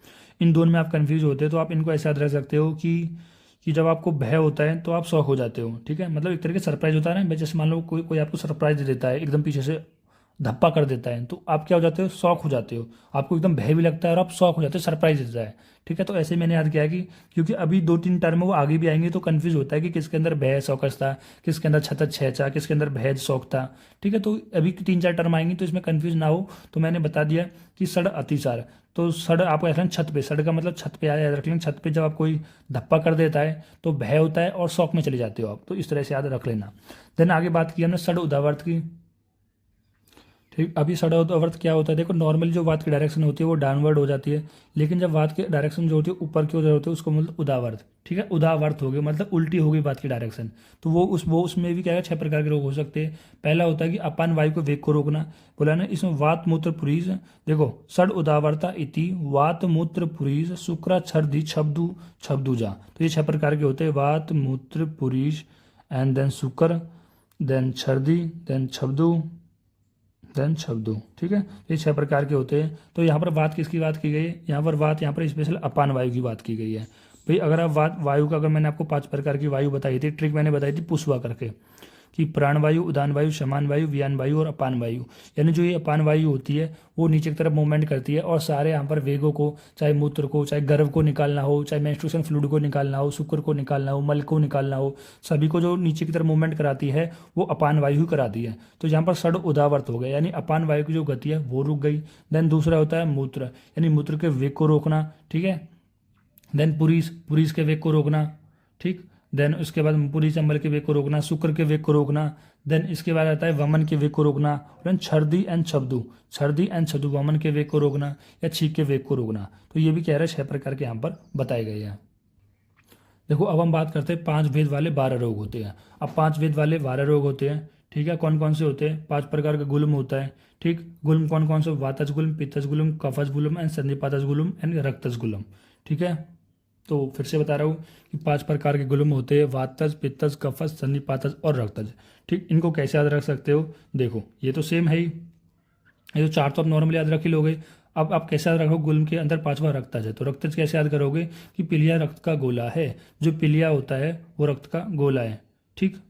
इन दोनों में आप कंफ्यूज होते हो तो आप इनको ऐसे याद रख सकते हो कि जब आपको भय होता है तो आप शौक हो जाते हो, ठीक है। मतलब एक तरह के सरप्राइज होता है ना, जैसे मान लो कोई कोई आपको सरप्राइज दे देता है, एकदम पीछे से धप्पा कर देता है, तो आप क्या हो जाते हो, शौक हो जाते हो। आपको एकदम भय भी लगता है और आप शौक हो जाते हो, सरप्राइज देता है, ठीक है। तो ऐसे मैंने याद किया कि क्योंकि अभी 2-3 टर्म वो आगे भी आएंगे तो कंफ्यूज होता है कि किसके अंदर भय शौकस था, किसके अंदर छतज छेचा, किसके अंदर भय शौक था, ठीक है। तो अभी 3-4 टर्म आएंगी तो इसमें कंफ्यूज ना हो, तो मैंने बता दिया कि सड़ अतिसार। तो सड़ आपको ऐसा छत पे, सड़ का मतलब छत पे आया, याद रख लेना। छत पे जब आप कोई धप्पा कर देता है तो भय होता है और शौक में चले जाते हो आप, तो इस तरह से याद रख लेना। देन आगे बात की हमने सड़ उदावर्त की, ठीक। अभी सड़ा अर्थ क्या होता है, देखो नॉर्मली जो वात की डायरेक्शन होती है वो डाउनवर्ड हो जाती है, लेकिन जब वात की डायरेक्शन जो होती है ऊपर की ओर होती है उसको मतलब उदावर्त, ठीक है। उदावर्त हो गई मतलब उल्टी हो गई वात की डायरेक्शन। तो वो उसमें भी क्या है, 6 प्रकार के रोग हो सकते हैं। पहला होता है कि अपान वायु को वेग को रोकना, बोला ना, इसमें वात मूत्र पुरीज, देखो सड़ उदावर्ता इति वात मूत्र पुरीज शुक्र छर्दी छब्दु छब्दुजा। तो ये 6 प्रकार के होते हैं, वात मूत्र पुरीज एंड देन शुक्र, देन छर्दी, देन छब्दु, देन शब्दों, ठीक है। ये 6 प्रकार के होते हैं। तो यहाँ पर बात किसकी बात की गई है, यहाँ पर बात यहाँ पर स्पेशल अपान वायु की बात की गई है। भाई अगर आप वायु का, अगर मैंने आपको 5 प्रकार की वायु बताई थी, ट्रिक मैंने बताई थी पुष्वा करके, कि प्राण वायु, उदान वायु, समान वायु, व्यान वायु और अपान वायु। यानी जो ये अपान वायु होती है वो नीचे की तरफ मूवमेंट करती है और सारे यहाँ पर वेगों को, चाहे मूत्र को, चाहे गर्भ को निकालना हो, चाहे मेंस्ट्रुएशन फ्लूइड को निकालना हो, शुक्र को निकालना हो, मल को निकालना हो, सभी को जो नीचे की तरफ मूवमेंट कराती है वो अपान वायु ही कराती है। तो यहाँ पर सड़ उदावर्त हो गया, यानी अपान वायु की जो गति है वो रुक गई। देन दूसरा होता है मूत्र, यानी मूत्र के वेग को रोकना, ठीक है। देन पुरीस, पुरीस के वेग को रोकना, ठीक। देन उसके बाद पुरी चंबल के वेग को रोकना, शुक्र के वेग को रोकना। देन इसके बाद आता है वमन के वेग को रोकना। देन छर्दी एंड छब्दु, छर्दी एंड छब्दु, वमन के वेग को रोकना या छींक के वेग को रोकना। तो ये भी कह रहे हैं 6 प्रकार के यहाँ पर बताए गए हैं। देखो अब हम बात करते हैं 5 भेद वाले 12 रोग होते हैं। अब 5 भेद वाले 12 रोग होते हैं, ठीक है। कौन कौन से होते हैं, 5 प्रकार का गुल्म होता है, ठीक। गुल्म कौन कौन से, वातज गुल्म, पित्तज गुल्म, कफज गुल्म एंड संधिपातज गुल्म एंड रक्तज गुल्म, ठीक है। तो फिर से बता रहा हूँ कि 5 प्रकार के गुल्म होते हैं, वातज, पित्तज, कफज, सन्निपातज और रक्तज, ठीक। इनको कैसे याद रख सकते हो, देखो ये तो सेम है ही, ये तो 4 तो आप नॉर्मली याद रख ही लोगे। अब आप कैसे याद रखो, गुल्म के अंदर 5वां रक्तज है, तो रक्तज कैसे याद करोगे कि पीलिया रक्त का गोला है, जो पीलिया होता है वो रक्त का गोला है, ठीक।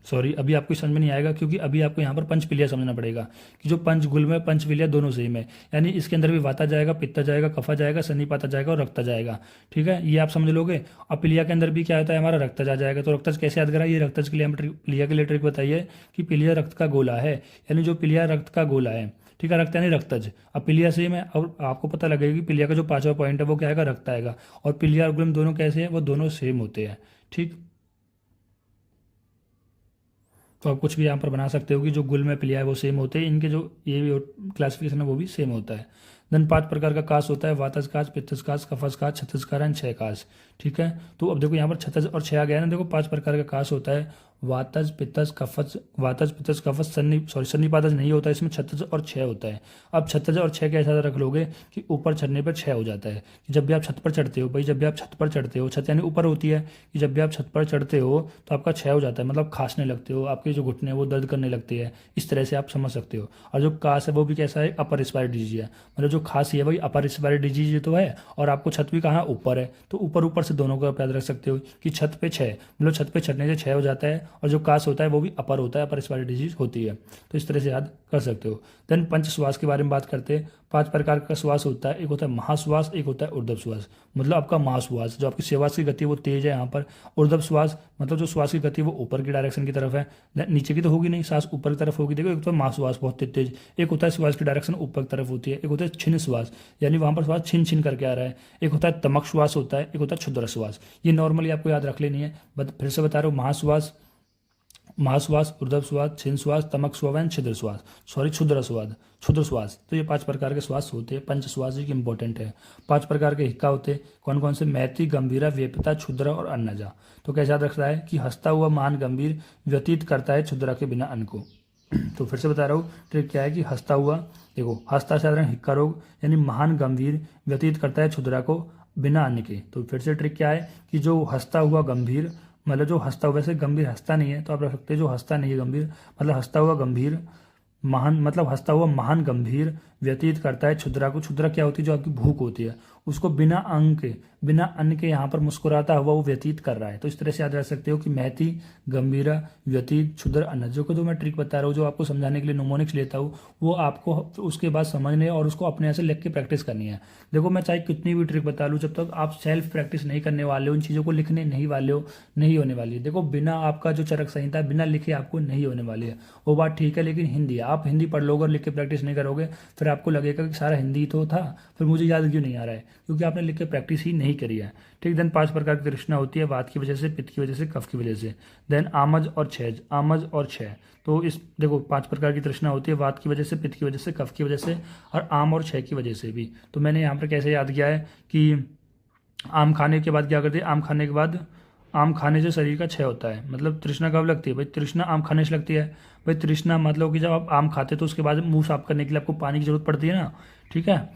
सॉरी, अभी आपको समझ में नहीं आएगा क्योंकि अभी आपको यहाँ पर पंचपीलिया समझना पड़ेगा कि जो पंचगुल्म है, पंचपीलिया दोनों सेम है। यानी इसके अंदर भी वाता जाएगा, पित्ता जाएगा, कफा जाएगा, सन्निपाता जाएगा और रक्ता जाएगा, ठीक है। ये आप समझ लोगे। और पीलिया के अंदर भी क्या होता है, हमारा रक्तज आ जाएगा। तो रक्तज कैसे याद करा, ये रक्तज के लिए हम पीलिया के लिए ट्रिक बताइए कि पीलिया रक्त का गोला है, यानी जो पीलिया रक्त का गोला है, ठीक है, रक्त यानी रक्तज। अब पीलिया सेम है और आपको पता लगेगा कि पीलिया का जो 5वां पॉइंट है वो क्या आएगा, रक्त आएगा। और पीलिया और गुल्म दोनों कैसे हैं, वो दोनों सेम होते हैं, ठीक। तो आप कुछ भी यहाँ पर बना सकते हो कि जो गुल में पिलिया है वो सेम होते हैं, इनके जो ये भी क्लासिफिकेशन है वो भी सेम होता है। देन 5 प्रकार का काश होता है, वातज काश, पित्तज काश, कफज काश, छत्तज काश एंड क्षय काश, ठीक है। तो अब देखो यहाँ पर छत्तज और क्षय आ गया है ना। देखो 5 प्रकार का काश होता है, वातज, पित्तज, कफज, वातज, पित्तज, कफज, सन्निपातज नहीं होता है, इसमें छत्तज और क्षय होता है। अब छत्तज और क्षय कैसा रख लोगे कि ऊपर चढ़ने पर क्षय हो जाता है, कि जब भी आप छत पर चढ़ते हो, भाई जब भी आप छत पर चढ़ते हो, छत यानी ऊपर होती है, कि जब भी आप छत पर चढ़ते हो तो आपका क्षय हो जाता है, मतलब खांसने लगते हो, आपके जो घुटने हैं वो दर्द करने लगते हैं, इस तरह से आप समझ सकते हो। और जो काश है वो भी कैसा है, अपर रिस्पायरेटरी डिजीज है, मतलब जो खांसी है वही अपर रिस्पायरेटरी डिजीज तो है, और आपको छत भी कहाँ ऊपर है, तो ऊपर ऊपर से दोनों को आप याद रख सकते हो कि छत पे क्षय, मतलब छत पे चढ़ने से क्षय हो जाता है और जो कास होता है वो भी अपर होता है, अपर रेस्पिरेटरी डिजीज होती है। तो इस तरह से याद कर सकते हो। देन पंच श्वास के बारे में बात करते हैं। 5 प्रकार का श्वास होता है। एक होता है महाश्वास, एक होता है ऊर्ध्व श्वास। मतलब आपका महाश्वास जो आपकी श्वास की गति है वो तेज है यहाँ पर। ऊर्ध्व श्वास मतलब जो श्वास की गति है वो ऊपर की डायरेक्शन की तरफ है, नीचे की तो होगी नहीं, सांस ऊपर की तरफ होगी। देखो एक तो महाश्वास बहुत तेज, एक होता है श्वास की डायरेक्शन ऊपर की तरफ होती है, एक होता है छिन्न श्वास यानी वहाँ पर श्वास छिन छिन करके आ रहा है, एक होता है तमक श्वास होता है, एक होता है क्षुद्र श्वास। ये नॉर्मली आपको याद रख लेनी है। फिर से बता रहा हूँ, महाश्वास, महाश्वास, ऊर्ध्व श्वास, छिन्न श्वास, तमक श्वास, छिद्र श्वास, सॉरी क्षुद्र श्वास, क्षुद्र श्वास। तो ये 5 प्रकार के श्वास होते हैं। पंच श्वास एक इंपॉर्टेंट है। 5 प्रकार के हिक्का होते हैं। कौन कौन से? मैत्री, गंभीरा, वेपिता, क्षुद्र और अन्नजा। तो कैसे याद रखता है कि हंसता हुआ महान गंभीर व्यतीत करता है क्षुद्र के बिना अन्न को। तो फिर से बता रहा हूँ, ट्रिक क्या है कि हंसता हुआ, देखो हंसता साधारण हिक्का रोग यानी महान गंभीर व्यतीत करता है क्षुद्र को बिना अन्न के। तो फिर से ट्रिक क्या है कि जो हंसता हुआ गंभीर, मतलब जो हंसता हुआ, वैसे गंभीर हंसता नहीं है तो आप रख सकते हैं जो हंसता नहीं है गंभीर, मतलब हंसता हुआ गंभीर महान, मतलब हंसता हुआ महान गंभीर व्यतीत करता है क्षुद्रा को। क्षुद्रा क्या होती है? जो आपकी भूख होती है उसको बिना अंग के, बिना अन्न के यहाँ पर मुस्कुराता हुआ वो व्यतीत कर रहा है। तो इस तरह से याद रख सकते हो कि महती, गंभीरा, व्यतीत, क्षुद्र, अन्न। जो मैं ट्रिक बता रहा हूँ, जो आपको समझाने के लिए नोमोनिक्स लेता हूँ, वो आपको उसके बाद समझने और उसको अपने ऐसे लिख के प्रैक्टिस करनी है। देखो मैं चाहे कितनी भी ट्रिक बता लूँ, जब तक आप सेल्फ प्रैक्टिस नहीं करने वाले हो, उन चीज़ों को लिखने नहीं वाले हो, नहीं होने वाली है। देखो बिना आपका जो चरक संहिता बिना लिखे आपको नहीं होने वाली है, वो बात ठीक है। लेकिन हिंदी, आप हिंदी पढ़ लोगे और लिख के प्रैक्टिस नहीं करोगे, फिर आपको लगेगा कि सारा हिंदी तो था, फिर मुझे याद क्यों नहीं आ रहा है, क्योंकि आपने लिख के प्रैक्टिस ही नहीं करी है। ठीक। देन 5 प्रकार की तृष्णा होती है। वात की वजह से, पित्त की वजह से, कफ की वजह से। देन आमज और छेज, आमज और छह। तो इस देखो 5 प्रकार की तृष्णा होती है। वात की वजह से, पित्त की वजह से, कफ की वजह से और आम और छह की वजह से भी। तो मैंने यहाँ पर कैसे याद किया है कि आम खाने के बाद क्या करते हैं? आम खाने के बाद, आम खाने से शरीर का क्षय होता है। मतलब तृष्णा कब लगती है भाई? तृष्णा आम खाने से लगती है भाई। तृष्णा मतलब कि जब आप आम खाते तो उसके बाद मुंह साफ करने के लिए आपको पानी की जरूरत पड़ती है ना, ठीक है।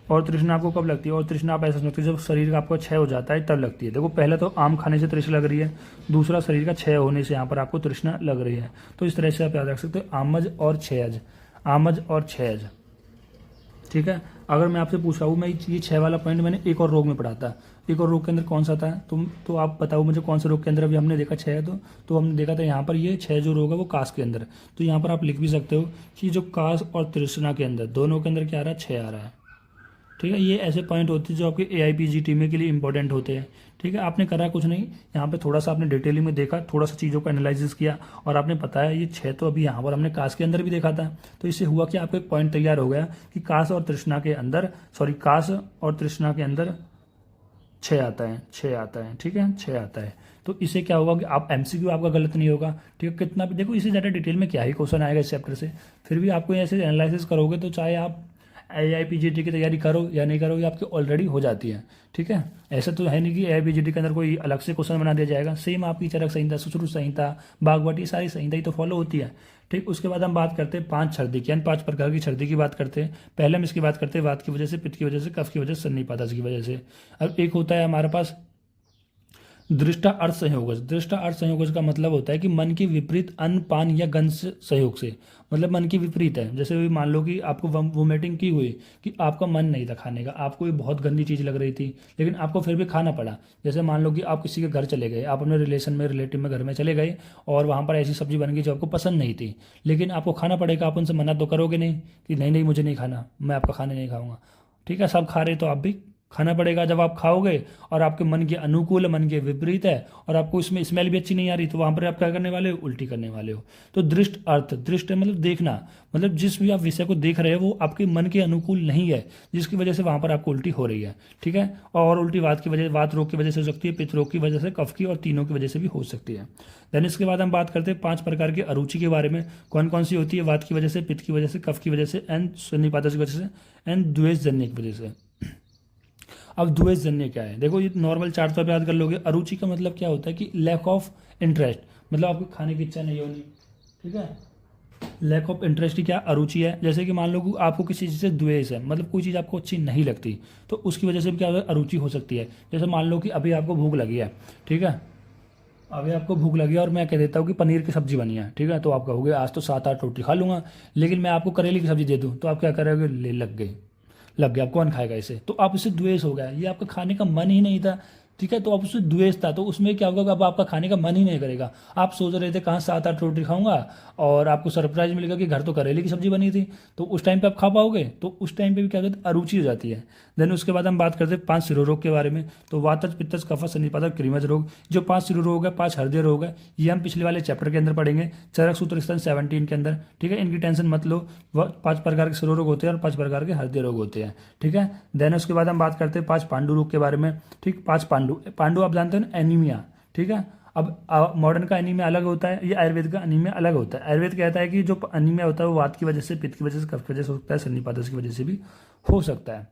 और तृष्णा आपको कब लगती है? और तृष्णा आप ऐसा समझते हो जब शरीर का आपका क्षय हो जाता है तब लगती है। देखो पहले तो आम खाने से तृष्णा लग रही है, दूसरा शरीर का क्षय होने से यहाँ पर आपको तृष्णा लग रही है। तो इस तरह से आप याद रख सकते हो, आमज और क्षयज, आमज और क्षयज। ठीक है। अगर मैं आपसे पूछा हूँ, मैं ये 6 वाला पॉइंट मैंने एक और रोग में पढ़ा था, एक और रोग के अंदर कौन सा था? तो आप बताओ मुझे कौन सा रोग के अंदर अभी हमने देखा 6 है। तो हमने देखा था यहाँ पर ये 6 जो रोग है वो कास के अंदर। तो यहाँ पर आप लिख भी सकते हो कि जो कास और तृष्णा के अंदर दोनों के अंदर क्या आ रहा है? 6 आ रहा है। ठीक है। ये ऐसे पॉइंट होते हैं जो आपके AIPGT में के लिए इंपॉर्टेंट होते हैं। ठीक है। आपने करा कुछ नहीं, यहाँ पे थोड़ा सा आपने डिटेलिंग में देखा, थोड़ा सा चीज़ों का एनालिसिस किया और आपने बताया ये 6 तो अभी यहाँ पर हमने कास के अंदर भी देखा था। तो इससे हुआ कि आपको एक पॉइंट तैयार हो गया कि कास और तृष्णा के अंदर, कास और तृष्णा के अंदर 6 आता है, 6 आता है। ठीक है, 6 आता है। तो इससे क्या होगा कि आप MCQ आपका गलत नहीं होगा। ठीक है। कितना भी देखो, इससे ज़्यादा डिटेल में क्या ही क्वेश्चन आएगा इस चैप्टर से, फिर भी आपको ऐसे एनालिसिस करोगे तो चाहे आप AIPGT की तैयारी करो या नहीं करो, ये आपकी ऑलरेडी हो जाती है। ठीक है। ऐसा तो है नहीं कि AIPGT के अंदर कोई अलग से क्वेश्चन बना दिया जाएगा। सेम आपकी चरक संहिता, सुश्रुत संहिता, बागवटी, सारी संहिता ही तो फॉलो होती है। ठीक। उसके बाद हम बात करते हैं 5 छर्दी की, यानी 5 प्रकार की छर्दी की बात करते हैं। पहले हम इसकी बात करते हैं वात की वजह से, पित्त की वजह से, कफ की वजह से, सन्निपातस की वजह से। अब एक होता है हमारे पास दृष्टा अर्थ संयोगज। दृष्टा अर्थ संयोगज का मतलब होता है कि मन के विपरीत अन्न, पान या गंध सहयोग से, मतलब मन के विपरीत है। जैसे मान लो कि आपको वोमिटिंग की हुई, कि आपका मन नहीं था खाने का, आपको ये बहुत गंदी चीज़ लग रही थी लेकिन आपको फिर भी खाना पड़ा। जैसे मान लो कि आप किसी के घर चले गए, आप अपने रिलेटिव में घर में चले गए और वहाँ पर ऐसी सब्जी बन गई जो आपको पसंद नहीं थी, लेकिन आपको खाना पड़ेगा। आप उनसे मना तो करोगे नहीं कि नहीं नहीं मुझे नहीं खाना, मैं आपका खाना नहीं खाऊंगा। ठीक है। सब खा रहे तो आप भी खाना पड़ेगा। जब आप खाओगे और आपके मन के अनुकूल, मन के विपरीत है और आपको इसमें स्मेल भी अच्छी नहीं आ रही, तो वहां पर आप क्या करने वाले हो? उल्टी करने वाले हो। तो दृष्ट अर्थ, दृष्ट मतलब देखना, मतलब जिस भी आप विषय को देख रहे हो वो आपके मन के अनुकूल नहीं है, जिसकी वजह से वहां पर आपको उल्टी हो रही है। ठीक है। और उल्टी वात की वजह, वात रोग की वजह से हो सकती है, पित्त रोग की वजह से, कफ की, और तीनों की वजह से भी हो सकती है। देन इसके बाद हम बात करते हैं 5 प्रकार की अरुचि के बारे में। कौन कौन सी होती है? वात की वजह से, पित्त की वजह से, कफ की वजह से, एंड सन्निपातस की वजह से, एंड द्वेषजन्य की वजह से। अब द्वेषजन्य क्या है? देखो ये नॉर्मल 4 तो आप याद कर लोगे। अरुचि का मतलब क्या होता है कि लैक ऑफ इंटरेस्ट, मतलब आपको खाने की इच्छा नहीं होनी। ठीक है। लैक ऑफ इंटरेस्ट ही क्या अरुचि है। जैसे कि मान लो कि आपको किसी चीज़ से द्वेष है, मतलब कोई चीज़ आपको अच्छी नहीं लगती, तो उसकी वजह से भी क्या होता है? अरुचि हो सकती है। जैसे मान लो कि अभी आपको भूख लगी है, ठीक है, अभी आपको भूख लगी है और मैं कह देता हूँ कि पनीर की सब्जी बनी है, ठीक है, तो आप कहोगे आज तो 7-8 रोटी खा लूँगा, लेकिन मैं आपको करेले की सब्जी दे दूँ तो आप क्या करोगे? ले लग गया, अब कौन खाएगा इसे? तो आप इससे द्वेष हो गया, ये आपका खाने का मन ही नहीं था, ठीक है, तो अब उसमें द्वेष था, तो उसमें क्या होगा, अब आपका खाने का मन ही नहीं करेगा। आप सोच रहे थे कहाँ 7-8 रोटी खाऊंगा, और आपको सरप्राइज मिलेगा कि घर तो करेले की सब्जी बनी थी, तो उस टाइम पे आप खा पाओगे? तो उस टाइम पे भी क्या कहते हैं, अरुचि हो जाती है। देन उसके बाद हम बात करते हैं 5 शिरोरोग के बारे में। तो वातज, पित्तज, कफज, सन्निपातज, कृमिज रोग। जो 5 शिरोरोग है, 5 हृदय रोग है, ये हम पिछले वाले चैप्टर के अंदर पढ़ेंगे, चरक सूत्र स्तन 17 के अंदर। ठीक है, इनकी टेंशन मत लो। 5 प्रकार के शिरोरोग होते हैं और 5 प्रकार के हृदय रोग होते हैं। ठीक है, देन उसके बाद हम बात करते हैं 5 पांडु रोग के बारे में। ठीक, 5 पांडु, पांडु आप जानते हो ना, एनीमिया। ठीक है, अब मॉडर्न का एनीमिया अलग होता है, ये आयुर्वेद का एनीमिया अलग होता है। आयुर्वेद कहता है कि जो एनीमिया होता है वो वात की वजह से, पित्त की वजह से, कफ की वजह से हो सकता है, सन्निपातस की वजह से भी हो सकता है।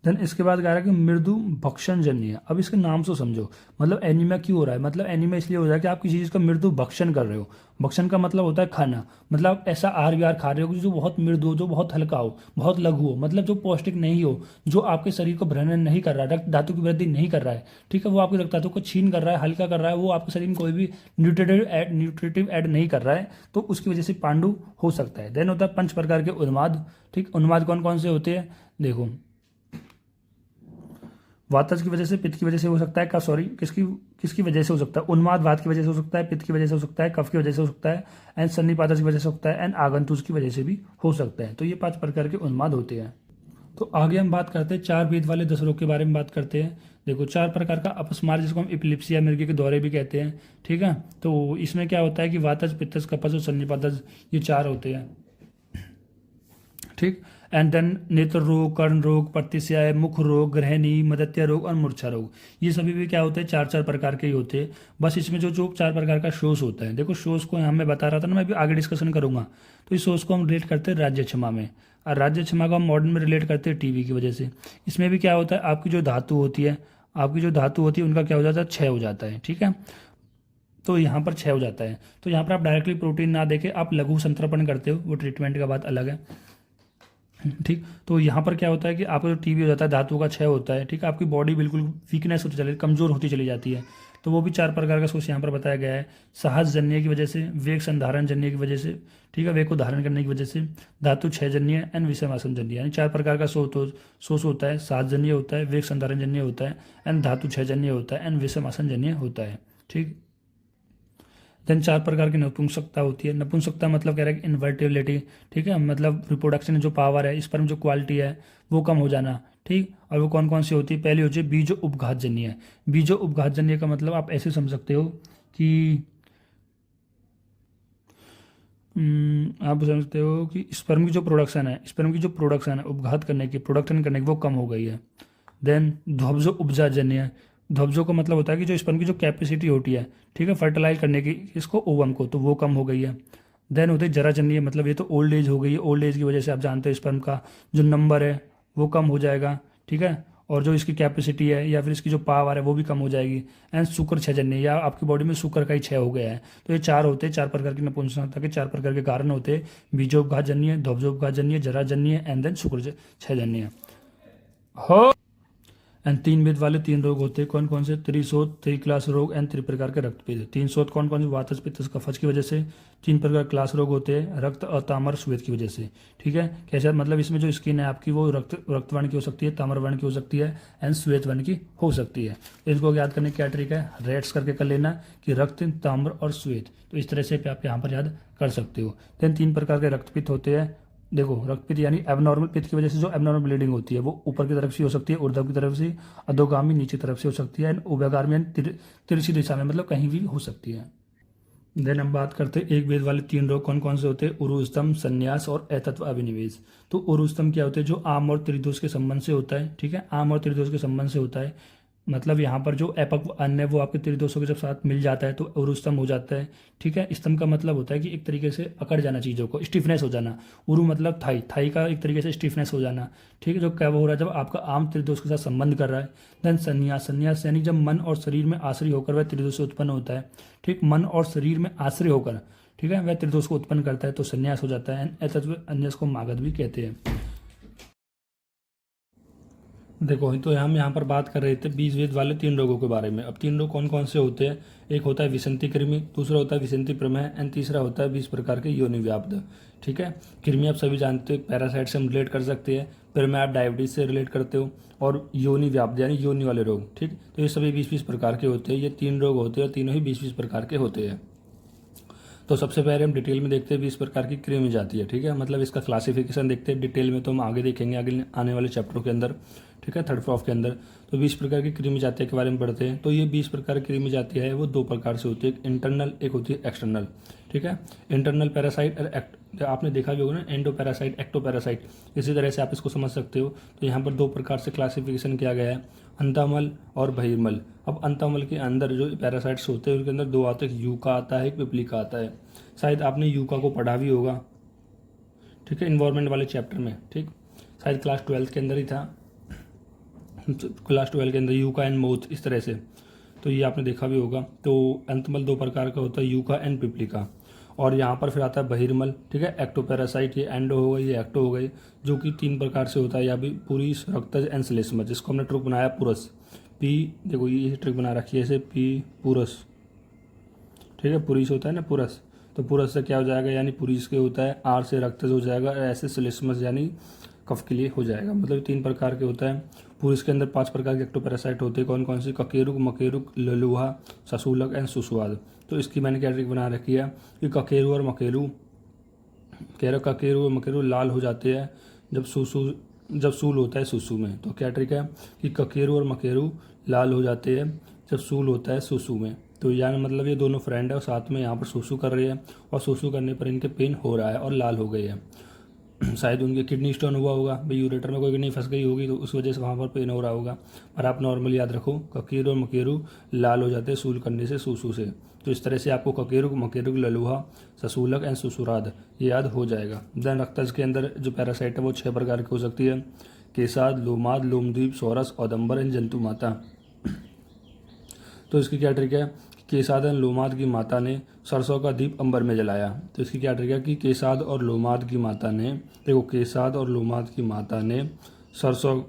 देन इसके बाद कह रहा है कि मृदु भक्षण जन्य। अब इसके नाम से समझो, मतलब एनीमिया क्यों हो रहा है, मतलब एनीमिया इसलिए हो रहा है कि आप किसी चीज़ का मृदु भक्षण कर रहे हो। भक्षण का मतलब होता है खाना, मतलब आप ऐसा आहार विहार खा रहे हो जो बहुत मृदु हो, जो बहुत हल्का हो, बहुत लघु हो, मतलब जो पौष्टिक नहीं हो, जो आपके शरीर को भ्रमण नहीं कर रहा है, रक्त धातु की वृद्धि नहीं कर रहा है। ठीक है, वो आपके रक्त धातु को छीन कर रहा है, हल्का कर रहा है, वो आपके शरीर में कोई भी न्यूट्रिटिव ऐड नहीं कर रहा है, तो उसकी वजह से पांडु हो सकता है। देन होता है 5 प्रकार के उन्माद। ठीक, उन्माद कौन कौन से होते हैं, देखो, वातज की वजह से, पित्त की वजह से हो सकता है, सॉरी, किसकी किसकी वजह से हो सकता है, उन्माद वात की वजह से हो सकता है, पित्त की वजह से हो सकता है, कफ की वजह से हो सकता है, एंड सन्निपातज की वजह से हो सकता है, एंड आगंतुज की वजह से भी हो सकता है। तो ये 5 प्रकार के उन्माद होते हैं। तो आगे हम बात करते हैं 4 भेद वाले 10 रोग के बारे में बात करते हैं। देखो, 4 प्रकार का अपस्मार, जिसको हम इपिलिप्सिया, मिर्गी के दौरे भी कहते हैं। ठीक है, तो इसमें क्या होता है कि वातज, पित्तज, कफज और सन्निपातज, ये 4 होते हैं। ठीक, एंड देन नेत्र रोग, कर्ण रोग, प्रतिस्याय, मुख रोग, ग्रहणी, मदत्या रोग और मूर्छा रोग, ये सभी भी क्या होते हैं, 4-4 प्रकार के ही होते हैं। बस इसमें जो जो 4 प्रकार का शोष होता है, देखो शोष को यहाँ मैं बता रहा था ना, मैं भी आगे डिस्कशन करूंगा। तो इस शोष को हम रिलेट करते हैं राज्य क्षमा में, और राज्य क्षमा को हम मॉडर्न में रिलेट करते हैं टीबी की वजह से। इसमें भी क्या होता है, आपकी जो धातु होती है, उनका क्या हो जाता है, क्षय हो जाता है। ठीक है, तो यहाँ पर क्षय हो जाता है। तो यहाँ पर आप डायरेक्टली प्रोटीन ना देके आप लघु संतर्पण करते हो, वो ट्रीटमेंट का बात अलग है। ठीक, तो यहाँ पर क्या होता है कि आपको जो टीबी हो जाता है, धातु का क्षय होता है। ठीक, आपकी बॉडी बिल्कुल वीकनेस होती चली, कमजोर होती चली जाती है। तो वो भी 4 प्रकार का सोच यहाँ पर बताया गया है। साहस जन्य की वजह से, वेग संधारण जन्य की वजह से, ठीक है, वेग को धारण करने की वजह से, धातु क्षय जन्य एंड विषमासन जन्य, यानी 4 प्रकार का सोच होता है। साहस जन्य होता है, वेग संधारण जन्य होता है, एंड धातु क्षय जन्य होता है, एंड विषमासन जन्य होता है। ठीक, देन 4 प्रकार की नपुंसकता होती है। नपुंसकता मतलब कह रहा है कि इन्वर्टिबिलिटी। ठीक है, मतलब रिप्रोडक्शन जो पावर है, स्पर्म जो क्वालिटी है, वो कम हो जाना। ठीक, और वो कौन कौन सी होती है, पहली होती है बीजो उपघातजन्य। बीजो उपघातजन्य का मतलब आप ऐसे समझ सकते हो कि आप समझते हो कि स्पर्म की जो प्रोडक्शन है उपघात करने की, प्रोडक्शन करने की, वो कम हो गई है। देन ध्वबजो उपजाजन्य। ध्वबजो का मतलब होता है कि जो स्पर्म की जो कैपेसिटी होती है, ठीक है, फर्टिलाइज करने की इसको ओवम को, तो वो कम हो गई है। देन होते हैं जराजन्य, मतलब ये तो ओल्ड एज हो गई है, ओल्ड एज की वजह से आप जानते हो स्पर्म का जो नंबर है वो कम हो जाएगा। ठीक है, और जो इसकी कैपेसिटी है या फिर इसकी जो पावर है वो भी कम हो जाएगी। एंड शुक्र क्षयजन्य, या आपकी बॉडी में शुक्र का ही क्षय हो गया है। तो ये 4 होते हैं, 4 प्रकार की नपुंसकता के 4 प्रकार के कारण होते हैं, बीजोपघातजन्य, ध्वबजोपघातजन्य, जराजन्य एंड देन शुक्र क्षयजन्य। हो, एंड 3 भेद वाले 3 रोग होते हैं, कौन कौन से, त्रिशोथ, त्रिक्लास रोग एंड 3 प्रकार के रक्तभेद। 3 शोथ कौन कौन से, वातज, पित्तज, कफज की वजह से। 3 प्रकार क्लास रोग होते हैं, रक्त और ताम्र श्वेत की वजह से। ठीक है, कैसे, मतलब इसमें जो स्किन है आपकी वो रक्तवर्ण की हो सकती है, ताम्रवर्ण की हो सकती है, एंड श्वेत वर्ण की हो सकती है। तो इनको याद करने की क्या ट्रिक है, रेट्स करके कर लेना कि रक्त, ताम्र और श्वेत, तो इस तरह से आप यहाँ पर याद कर सकते हो। देन 3 प्रकार के रक्तपित्त होते हैं। देखो, रक्तपित्त यानी एबनॉर्मल पित्त की वजह से जो एबनॉर्मल ब्लीडिंग होती है वो ऊपर की तरफ से हो सकती है, ऊर्ध्व की तरफ से, अधोगामी नीचे तरफ से हो सकती है, उभयगामी यानी तिरछी दिशा में, मतलब कहीं भी हो सकती है। देन हम बात करते हैं 1 भेद वाले 3 रोग कौन कौन से होते हैं, उरुस्तम, संन्यास और अतत्व अभिनिवेश। तो उरुस्तम क्या होते हैं, जो आम और त्रिदोष के संबंध से होता है। ठीक है, आम और त्रिदोष के संबंध से होता है, मतलब यहाँ पर जो अपक्व अन्न है वो आपके त्रिदोषों के जब साथ मिल जाता है तो उरुस्तम हो जाता है। ठीक है, स्तंभ का मतलब होता है कि एक तरीके से अकड़ जाना चीज़ों को, स्टिफनेस हो जाना। उरु मतलब थाई, थाई का एक तरीके से स्टिफनेस हो जाना। ठीक है, जो क्या हो रहा है जब आपका आम त्रिदोष के साथ संबंध कर रहा है। देन संन्यास, संन्यास यानी जब मन और शरीर में आश्रय होकर वह त्रिदोष उत्पन्न होता है। ठीक, मन और शरीर में आश्रय होकर, ठीक है, वह त्रिदोष को उत्पन्न करता है तो संन्यास हो जाता है। अतत्व अन्यस को मागध भी कहते हैं। देखो, तो हम यहाँ पर बात कर रहे थे 20 भेद वाले 3 रोगों के बारे में। अब 3 रोग कौन कौन से होते हैं, एक होता है विसंति कृमि, दूसरा होता है विसंति प्रमेह, एंड तीसरा होता है 20 प्रकार के योनि व्याप्त। ठीक है, कृमि आप सभी जानते हो, पैरासाइट से हम रिलेट कर सकते हैं। फिर में आप डायबिटीज़ से रिलेट करते हो, और योनि व्याप्त यानी योनि वाले रोग, ठीक। तो ये सभी 20-20 प्रकार के होते हैं। ये 3 रोग होते हैं और तीनों ही 20-20 प्रकार के होते हैं। तो सबसे पहले हम डिटेल में देखते हैं 20 प्रकार की कृमि जाति है, ठीक है। मतलब इसका क्लासिफिकेशन देखते हैं डिटेल में, तो हम आगे देखेंगे आगे आने वाले चैप्टरों के अंदर, ठीक है, थर्ड प्रॉफ के अंदर। तो 20 प्रकार की कृमि जातियों के बारे में पढ़ते हैं। तो ये 20 प्रकार की कृमि जातियाँ है वो 2 प्रकार से होती है, एक इंटरनल, एक होती है एक्सटर्नल, ठीक है। इंटरनल पैरासाइट और आपने देखा भी होगा ना, एंडो पैरासाइट, एक्टो पैरासाइट, इसी तरह से आप इसको समझ सकते हो। तो यहाँ पर 2 प्रकार से क्लासिफिकेशन किया गया है, अंतःमल और बहिर्मल। अब अंतःमल के अंदर जो पैरासाइट्स होते हैं उनके अंदर 2 आते हैं, यूका आता है, एक पिपलिका आता है। शायद आपने यूका को पढ़ा भी होगा, ठीक है, इन्वायरमेंट वाले चैप्टर में, ठीक, शायद क्लास 12 के अंदर ही था, क्लास 12 के अंदर यूका एंड माउथ, इस तरह से। तो ये आपने देखा भी होगा। तो अंतमल 2 प्रकार का होता है, यूका एंड पिपलिका। और यहाँ पर फिर आता है बहिर्मल, ठीक है, एक्टोपैरासाइट, ये एंडो हो गई, ये एक्टो हो गई, जो कि 3 प्रकार से होता है। या भी पुरीस, रक्तज एंड श्लेष्मज, जिसको हमने ट्रिक बनाया पुरस, पी, देखो ये ट्रिक बना रखी है ऐसे, पी पुरस, ठीक है, पुरीस होता है ना पुरस, तो पुरस से क्या हो जाएगा, यानी पुरीस के होता है, आर से रक्तज हो जाएगा, ऐसे श्लेष्मज यानी कफ के लिए हो जाएगा। मतलब 3 प्रकार के होता है। पुरुष के अंदर 5 प्रकार के एक्टोपैरासाइट होते हैं, कौन कौन से, ककेरुक, मकेरुक, ललुहा, ससूलक एंड सुसुआद। तो इसकी मैंने कैटेगरी बना रखी है कि ककेरू और मकेरू, कह रहा ककेरू और मकेरू लाल हो जाते हैं जब सूल होता है सुसु में। तो क्या ट्रिक है कि ककेरू और मकेरू लाल हो जाते हैं जब सूल होता है सुसु में। तो यानी मतलब ये दोनों फ्रेंड है और साथ में यहाँ पर सुसु कर रहे हैं, और सुसु करने पर इनके पेन हो रहा है और लाल हो गए हैं। शायद उनके किडनी स्टोन हुआ होगा भाई, यूरेटर में कोई किडनी फंस गई होगी, तो उस वजह से वहाँ पर पेन हो रहा होगा। पर आप नॉर्मल याद रखो, ककेरू और मकेरू लाल हो जाते हैं सूल करने से, सूसू से। तो इस तरह से आपको ककेरू, मकेरू, ललुहा, ससूलक एंड सुसुराद ये याद हो जाएगा। देन रक्तज के अंदर जो पैरासाइट है वो 6 प्रकार की हो सकती है, केसाद, लोमाद, लोमदीप, सौरस, औदंबर एंड जंतु माता। तो इसकी क्या ट्रिक है, केसाद एंड लोमाद की माता ने सरसों का दीप अंबर में जलाया। तो इसकी क्या ट्रिक है कि केसाद और लोमाद की माता ने, देखो केसाद और लोमाद की माता ने सरसों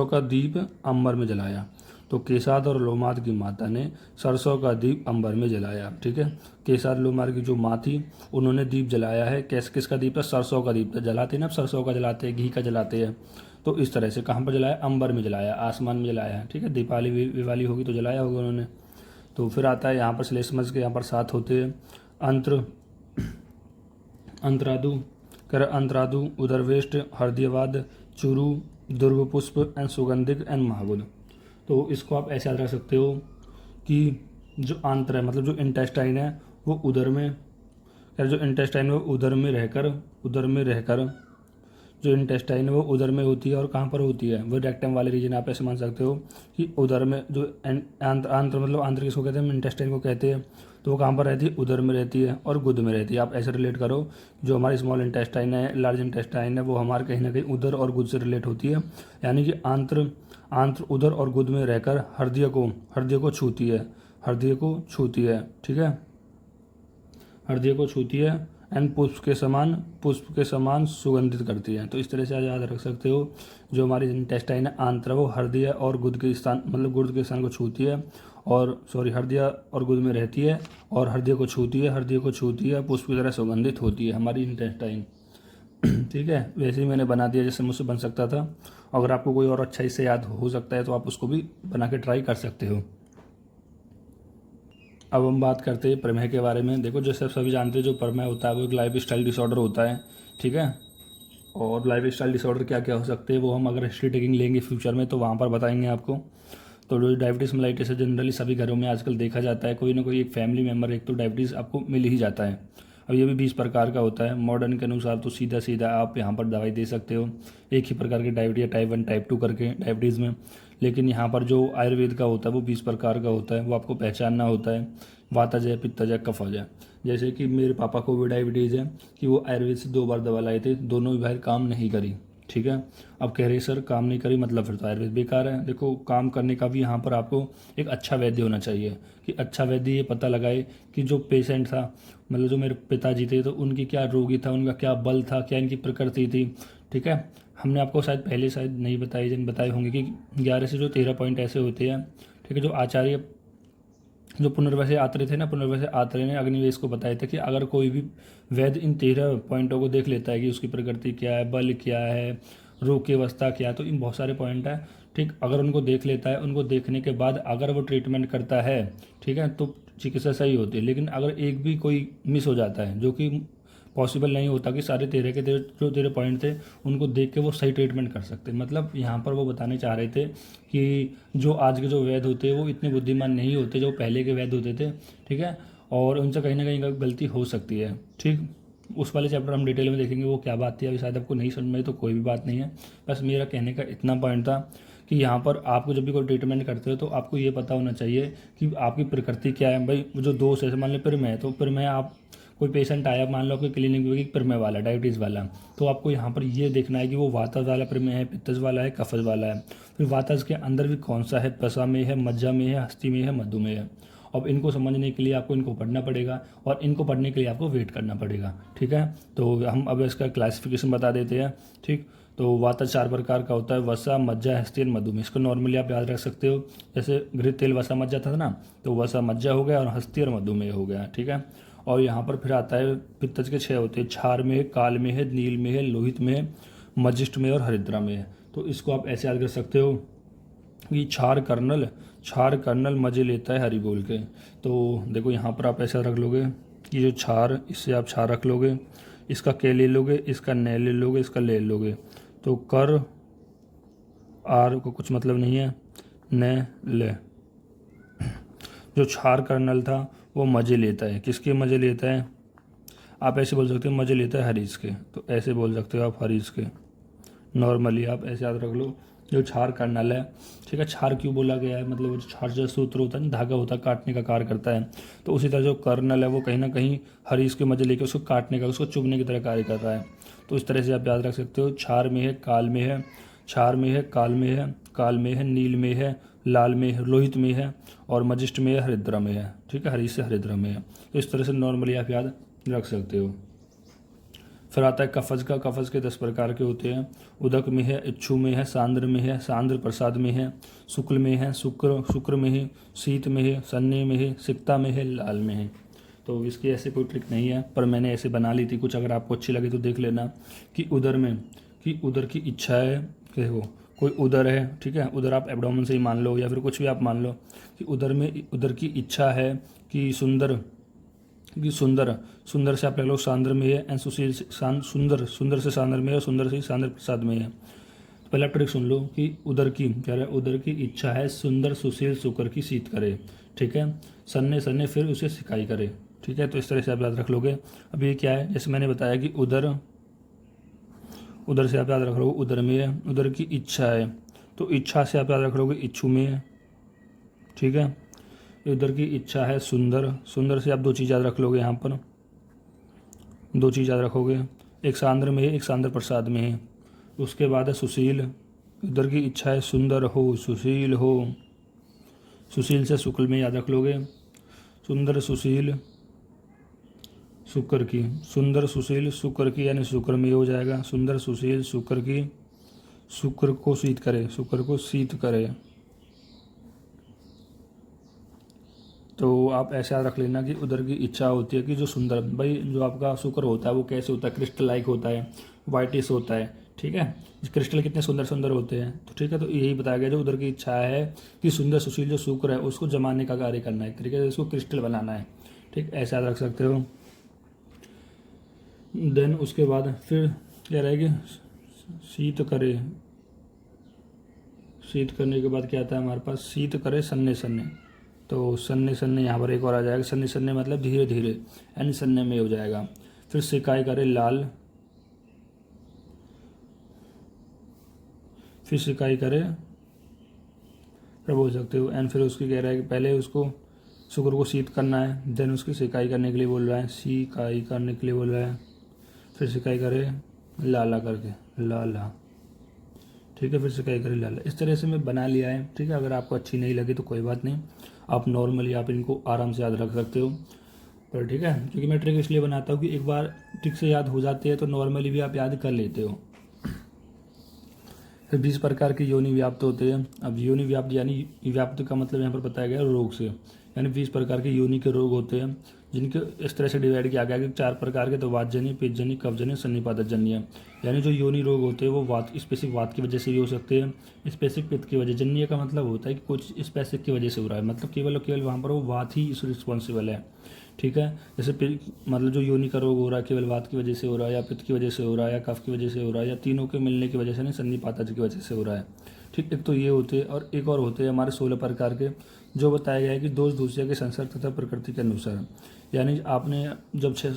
का दीप अंबर में जलाया। तो केसाद और लोमाद की माता ने सरसों का दीप अंबर में जलाया, ठीक है। केसाद लोमाद की जो माँ थी उन्होंने दीप जलाया है, किसका दीप है, सरसों का दीप जलाते हैं ना, सरसों का जलाते हैं, घी का जलाते हैं। तो इस तरह से कहाँ पर जलाया, अंबर में जलाया, आसमान में जलाया है, ठीक है। दीपावली दिवाली होगी तो जलाया होगा उन्होंने। तो फिर आता है यहाँ पर श्लेष्मज के यहाँ पर 7 होते हैं, अंतरादु, अंतरादु, उदरवेष्ट, हृदयवाद, चुरु, दुर्गपुष्प एंड सुगंधिक एंड महागुद। तो इसको आप ऐसे याद रख सकते हो कि जो आंत्र है, मतलब जो इंटेस्टाइन है वो उदर में, जो इंटेस्टाइन है वो उदर में रहकर जो इंटेस्टाइन है वो उदर में होती है। और कहाँ पर होती है, वो रेक्टम वाले रीजन, आप ऐसे मान सकते हो कि उदर में जो आंत्र मतलब आंत्र किसको कहते हैं, इंटेस्टाइन को कहते हैं। तो वो कहाँ पर रहती है, उदर में रहती है और गुद में रहती है। आप ऐसे रिलेट करो, जो हमारी स्मॉल इंटेस्टाइन है, लार्ज इंटेस्टाइन है, वो हमारे कहीं ना कहीं उदर और गुद से रिलेट होती है। यानी कि आंत्र उदर और गुद में रहकर हृदय को छूती है, ठीक है, हृदय को छूती है एंड पुष्प के समान सुगंधित करती है। तो इस तरह से आप याद रख सकते हो, जो हमारी इंटेस्टाइन है आंत्र वो हृदय और गुद के स्थान, मतलब गुद के स्थान को छूती है, और हृदय और गुद में रहती है और हृदय को छूती है, पुष्प की तरह सुगंधित होती है हमारी इंटेस्टाइन, ठीक है। वैसे ही मैंने बना दिया जैसे मुझसे बन सकता था। अगर आपको कोई और अच्छा इससे याद हो सकता है तो आप उसको भी बना के ट्राई कर सकते हो। अब हम बात करते हैं प्रमेह के बारे में। देखो जैसे आप सभी जानते हैं, जो प्रमेह होता है वो एक लाइफ स्टाइल डिसऑर्डर होता है, ठीक है। और लाइफ स्टाइल डिसऑर्डर क्या क्या हो सकते हैं वो हम अगर हिस्ट्री टेकिंग लेंगे फ्यूचर में तो वहाँ पर बताएंगे आपको। तो जो डायबिटीज़ मेलाइटिस है जनरली सभी घरों में आजकल देखा जाता है, कोई ना कोई एक फैमिली मेम्बर एक तो डायबिटीज़ आपको मिल ही जाता है। अब ये भी 20 प्रकार का होता है। मॉडर्न के अनुसार तो सीधा आप यहाँ पर दवाई दे सकते हो एक ही प्रकार की डायबिटीज, टाइप 1 टाइप 2 करके डायबिटीज़ में। लेकिन यहाँ पर जो आयुर्वेद का होता है वो 20 प्रकार का होता है, वो आपको पहचानना होता है। वातज है, पित्तज है, कफज है। जैसे कि मेरे पापा को भी डायबिटीज़ है कि वो आयुर्वेद से 2 बार दवा लाए थे, दोनों भी बाहर काम नहीं करी, ठीक है। अब कह रहे सर काम नहीं करी मतलब फिर तो आयुर्वेद बेकार है। देखो काम करने का भी यहाँ पर आपको एक अच्छा वैद्य होना चाहिए, कि अच्छा वैद्य ये पता लगाए कि जो पेशेंट था, मतलब जो मेरे पिताजी थे, तो उनकी क्या रोगी था, उनका क्या बल था, क्या इनकी प्रकृति थी, ठीक है। हमने आपको शायद नहीं बताए होंगे कि 11 से जो 13 पॉइंट ऐसे होते हैं, ठीक है, जो आचार्य जो पुनर्वसु आत्रेय थे ना, पुनर्वसु आत्रेय ने अग्निवेश को बताया था कि अगर कोई भी वैद्य इन 13 पॉइंटों को देख लेता है कि उसकी प्रकृति क्या है, बल क्या है, रोग की अवस्था क्या है, तो इन बहुत सारे पॉइंट है, ठीक। अगर उनको देख लेता है, उनको देखने के बाद अगर वो ट्रीटमेंट करता है, ठीक है, तो चिकित्सा सही होती है। लेकिन अगर एक भी कोई मिस हो जाता है, जो कि पॉसिबल नहीं होता कि सारे 13 के 13 जो 13 पॉइंट थे उनको देख के वो सही ट्रीटमेंट कर सकते। मतलब यहाँ पर वो बताने चाह रहे थे कि जो आज के जो वैद्य होते हैं वो इतने बुद्धिमान नहीं होते जो पहले के वैद्य होते थे, ठीक है, और उनसे कहीं ना कहीं गलती हो सकती है, ठीक। उस वाले चैप्टर हम डिटेल में देखेंगे वो क्या बात थी, अभी शायद आपको नहीं समझ में, तो कोई भी बात नहीं है। बस मेरा कहने का इतना पॉइंट था कि यहाँ पर आपको जब भी कोई ट्रीटमेंट करते हो तो आपको ये पता होना चाहिए कि आपकी प्रकृति क्या है। भाई जो दोष है, मान लो पिरमेह है, तो पिरमेह आप कोई पेशेंट आया, मान लो आपके क्लिनिक में पिरमेह वाला, डायबिटीज़ वाला, तो आपको यहाँ पर ये देखना है कि वो वातज वाला पिरमेह है, पित्तज वाला है, कफज वाला है। फिर वातज के अंदर भी कौन सा है, पसा में है, मज्जा में है, हस्ती में है, मधुमेह है। अब इनको समझने के लिए आपको इनको पढ़ना पड़ेगा, और इनको पढ़ने के लिए आपको वेट करना पड़ेगा, ठीक है। तो हम अब इसका क्लासिफिकेशन बता देते हैं, ठीक। तो वातज 4 प्रकार का होता है, वसा, मज्जा, हस्ती और मधुमेह। इसको नॉर्मली आप याद रख सकते हो, जैसे घृत तेल वसा मज्जा था ना, तो वसा मज्जा हो गया और हस्ती और मधुमेह हो गया, ठीक है। और यहाँ पर फिर आता है पित्तज के 6 होते हैं, क्षार में है, काल में है, नील में है, लोहित में है, मजिष्ठ में और हरिद्रा में है। तो इसको आप ऐसे याद कर सकते हो कि क्षार कर्नल मजे लेता है हरि बोल के। तो देखो यहाँ पर आप ऐसा रख लोगे कि जो क्षार, इससे आप क्षार रख लोगे, इसका के ले लोगे, इसका न ले लोगे, इसका ले लोगे, तो कर आर को कुछ मतलब नहीं है, न ले। जो क्षार कर्नल था वो मजे लेता है, किसके मजे लेता है, आप ऐसे बोल सकते हो मजे लेता है हरीश के, तो ऐसे बोल सकते हो आप हरीश के। नॉर्मली आप ऐसे याद रख लो, जो क्षार कर्नल है, ठीक है। क्षार क्यों बोला गया है, मतलब वो क्षार जो सूत्र होता है ना, धागा होता है, काटने का कार्य करता है, तो उसी तरह जो कर्नल है वो कहीं ना कहीं हरीश के मजे लेके उसको काटने का, उसको चुभने की तरह कार्य कर रहा है। तो इस तरह से आप याद रख सकते हो, क्षार में है, काल में है, क्षार में है, काल में है, काल में है, नील में है, लाल में है, लोहित में है, और मजिष्ठ में है, हरिद्रा में है, ठीक है, हरीश से हरिद्रा में है। तो इस तरह से नॉर्मली आप याद रख सकते हो। फिर आता है कफज का। कफज के 10 प्रकार के होते हैं, उदक में है, इच्छु में है, सांद्र में है, सांद्र प्रसाद में है, शुक्ल में है, शुक्र में है, शीत में है, सन्ने में है, सिक्ता में है, लाल में है। तो इसकी ऐसे कोई ट्रिक नहीं है, पर मैंने ऐसे बना ली थी कुछ, अगर आपको अच्छी लगी तो देख लेना। कि उदर में, कि उदर की इच्छा है, देखो कोई उदर है, ठीक है, उदर आप एब्डोमेन से ही मान लो या फिर कुछ भी आप मान लो, कि उदर में उदर की इच्छा है कि सुंदर से आप ले लो सांद्र में है, एंड सुशील सुंदर से सांद्र में है, और सुंदर से सांद्र प्रसाद में है। तो पहला ट्रिक सुन लो कि उदर की क्या है, उदर की इच्छा है सुंदर सुशील शुक्र की शीत करे, ठीक है, सन्ने सन्ने फिर उसे सिकाई करे, ठीक है। तो इस तरह से आप याद रख लोगे। अब ये क्या है, जैसे मैंने बताया कि उधर से आप याद रख लोगे उधर में है, उधर की इच्छा है, तो इच्छा से आप याद रख लोगे इच्छु में है, ठीक है। उधर की इच्छा है सुंदर से आप 2 चीज़ याद रख लोगे, यहाँ पर 2 चीज़ याद रखोगे, एक सांद्र में है, एक सांद्र प्रसाद में है। उसके बाद है सुशील, उधर की इच्छा है सुंदर हो, सुशील हो, सुशील से शुक्ल में याद रख लोगे, सुंदर सुशील शुक्र की, सुंदर सुशील शुक्र की, यानी शुक्र में हो जाएगा, सुंदर सुशील शुक्र की, शुक्र को शीत करे। तो आप ऐसा रख लेना कि उधर की इच्छा होती है कि जो सुंदर, भाई जो आपका शुक्र होता है वो कैसे होता है, क्रिस्टल लाइक होता है, वाइटिस होता है, ठीक है। क्रिस्टल कितने सुंदर सुंदर होते हैं, तो ठीक है। तो यही बताया गया, जो उधर की इच्छा है कि सुंदर सुशील जो शुक्र है उसको जमाने का कार्य करना है, एक तरीके से उसको क्रिस्टल बनाना है, ठीक, ऐसा रख सकते हो। देन उसके बाद फिर क्या रहेगी, शीत करने के बाद क्या आता है हमारे पास, शीत करे सन्ने सन्ने, तो सन्ने सन्ने यहाँ पर एक और आ जाएगा, सन्ने सन्ने मतलब धीरे धीरे, यानी सन्ने में हो जाएगा। फिर सिकाई करे लाल, फिर सिकाई करे, फिर बोल सकते हो, एंड फिर उसकी कह रहा है कि पहले उसको शुक्र को शीत करना है, देन उसकी सिकाई करने के लिए बोल रहा है, सिकाई करने के लिए बोल रहा है, फिर सिकाई करे लाला करके, लाला, ठीक है, फिर सिकाई करे लाला। इस तरह से मैं बना लिया है, ठीक है। अगर आपको अच्छी नहीं लगी तो कोई बात नहीं, आप नॉर्मली आप इनको आराम से याद रख सकते हो, पर ठीक है, क्योंकि मैं ट्रिक इसलिए बनाता हूँ कि एक बार ट्रिक से याद हो जाते हैं तो नॉर्मली भी आप याद कर लेते हो। फिर 20 प्रकार के योनि व्याप्त होते हैं। अब योनि व्याप्त यानी व्याप्त का मतलब यहाँ पर बताया गया रोग से, यानी 20 प्रकार के योनि के रोग होते हैं, जिनके इस तरह से डिवाइड किया गया कि 4 प्रकार के, तो वातजन्य, पित्तजन्य, कफजन्य, सन्निपातजन्य। यानी जो योनि रोग होते हैं वो वात, स्पेसिफिक वात की वजह से भी हो सकते हैं, स्पेसिफिक पित्त की वजह। जन्य का मतलब होता है कि कुछ स्पेसिफिक की वजह से हो रहा है, मतलब केवल और केवल वहाँ पर वो वात ही रिस्पॉन्सिबल है। ठीक है, जैसे मतलब जो योनि का रोग हो रहा है केवल वात की वजह से हो रहा है, या पित्त की वजह से हो रहा है, या कफ की वजह से हो रहा है, या तीनों के मिलने की वजह से नहीं, सन्निपातज की वजह से हो रहा है। ठीक, एक तो ये होते हैं, और एक और होते हैं हमारे 16 प्रकार के, जो बताया गया है कि दोष दूसरे के संसर्ग तथा प्रकृति के अनुसार। यानी आपने जब छह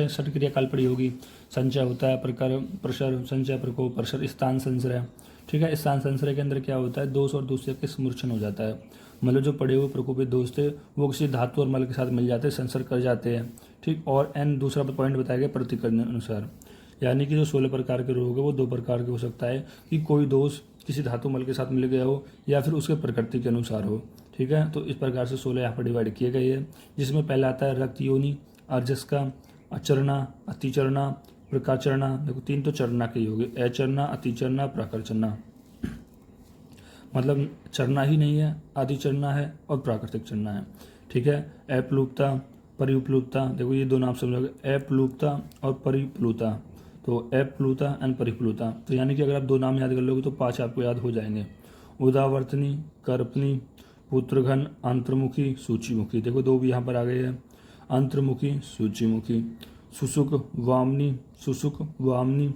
षट क्रियाकाल पड़ी होगी, संचय होता है, प्रकार, प्रसर, संचय, प्रकोप, प्रसर, स्थान संश्रय। ठीक है, स्थान संश्रय के अंदर क्या होता है, दोष और दूसरे के समूर्छन हो जाता है, मतलब जो पड़े हुए प्रकोपित दोष थे वो किसी धातु और मल के साथ मिल जाते हैं, संसर्ग कर जाते हैं। ठीक, और एन दूसरा पॉइंट बताया गया प्रतिकरण अनुसार, यानी कि जो 16 प्रकार के रोग है वो 2 प्रकार के हो सकता है, कि कोई दोष किसी धातु मल के साथ मिल गया हो, या फिर उसके प्रकृति के अनुसार हो। ठीक है, तो इस प्रकार से 16 यहाँ पर डिवाइड किए गए हैं, जिसमें पहला आता है रक्त योनि, अर्जस्का, अचरना, अतिचरना, प्रकारचरना। देखो 3 तो चरना के ही हो गए, अचरना, अतिचरना, प्राकारचरना, मतलब चरना ही नहीं है, आदि चरना है और प्राकृतिक चरना है। ठीक है, अप्लुप्ता, परिप्लुप्ता, देखो ये दोनों आप समझोगे, अप्लुप्ता और परिप्लुता। तो अप्लुता एंड परिप्लुता, तो यानी कि अगर आप 2 नाम याद कर लोगे तो 5 आपको याद हो जाएंगे। उदावर्तनी, कर्पनी, पुत्रघन, अंतर्मुखी, सूचीमुखी। देखो 2 भी यहाँ पर आ गए हैं, अंतर्मुखी, सूचीमुखी। सुसुक, वामनी, सुसुक, वामनी,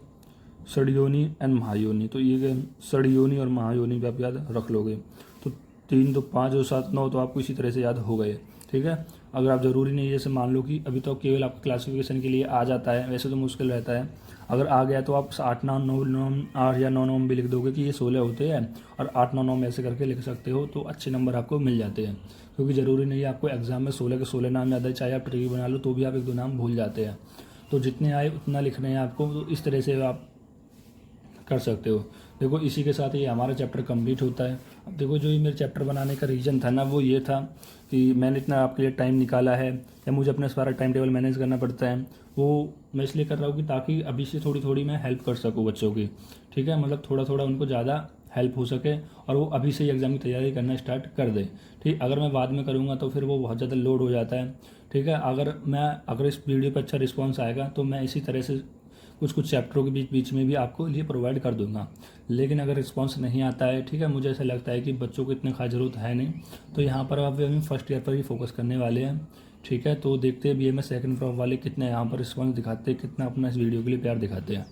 सड़योनी एंड महायोनी। तो ये सड़योनी और महायोनी भी आप याद रख लोगे, तो 3 तो 5 और 7 9 तो आपको इसी तरह से याद हो गए। ठीक है, अगर आप ज़रूरी नहीं जैसे मान लो कि अभी तो केवल आपको क्लासिफिकेशन के लिए आ जाता है, वैसे तो मुश्किल रहता है, अगर आ गया तो आप 8 नाम 9 नाम 8 या 9 नाम भी लिख दोगे कि ये 16 होते हैं, और 8 9 नाम ऐसे करके लिख सकते हो, तो अच्छे नंबर आपको मिल जाते हैं। क्योंकि ज़रूरी नहीं है आपको एग्जाम में 16 के 16 नाम याद है, चाहे आप ट्रिक बना लो तो भी आप 1 2 नाम भूल जाते हैं। तो जितने आए उतना लिखने हैं आपको, तो इस तरह से आप कर सकते हो। देखो इसी के साथ ये हमारा चैप्टर कंप्लीट होता है। अब देखो जो ये मेरे चैप्टर बनाने का रीज़न था ना, वो ये था कि मैंने इतना आपके लिए टाइम निकाला है, या मुझे अपना सारा टाइम टेबल मैनेज करना पड़ता है, वो मैं इसलिए कर रहा हूँ कि ताकि अभी से थोड़ी थोड़ी मैं हेल्प कर सकूँ बच्चों की। ठीक है, मतलब थोड़ा थोड़ा उनको ज़्यादा हेल्प हो सके, और वो अभी से ही एग्ज़ाम की तैयारी करना स्टार्ट कर दे। ठीक, अगर मैं बाद में करूँगा तो फिर वो बहुत ज़्यादा लोड हो जाता है। ठीक है, अगर इस वीडियो पर अच्छा रिस्पॉन्स आएगा तो मैं इसी तरह से कुछ चैप्टरों के बीच बीच में भी आपको ये प्रोवाइड कर दूंगा। लेकिन अगर रिस्पांस नहीं आता है, ठीक है, मुझे ऐसा लगता है कि बच्चों को इतने खास ज़रूरत है नहीं, तो यहाँ पर अब हम फर्स्ट ईयर पर ही फोकस करने वाले हैं। ठीक है, तो देखते हैं BMS सेकंड क्रॉप वाले कितने यहाँ पर रिस्पॉन्स दिखाते हैं, कितना अपना इस वीडियो के लिए प्यार दिखाते हैं।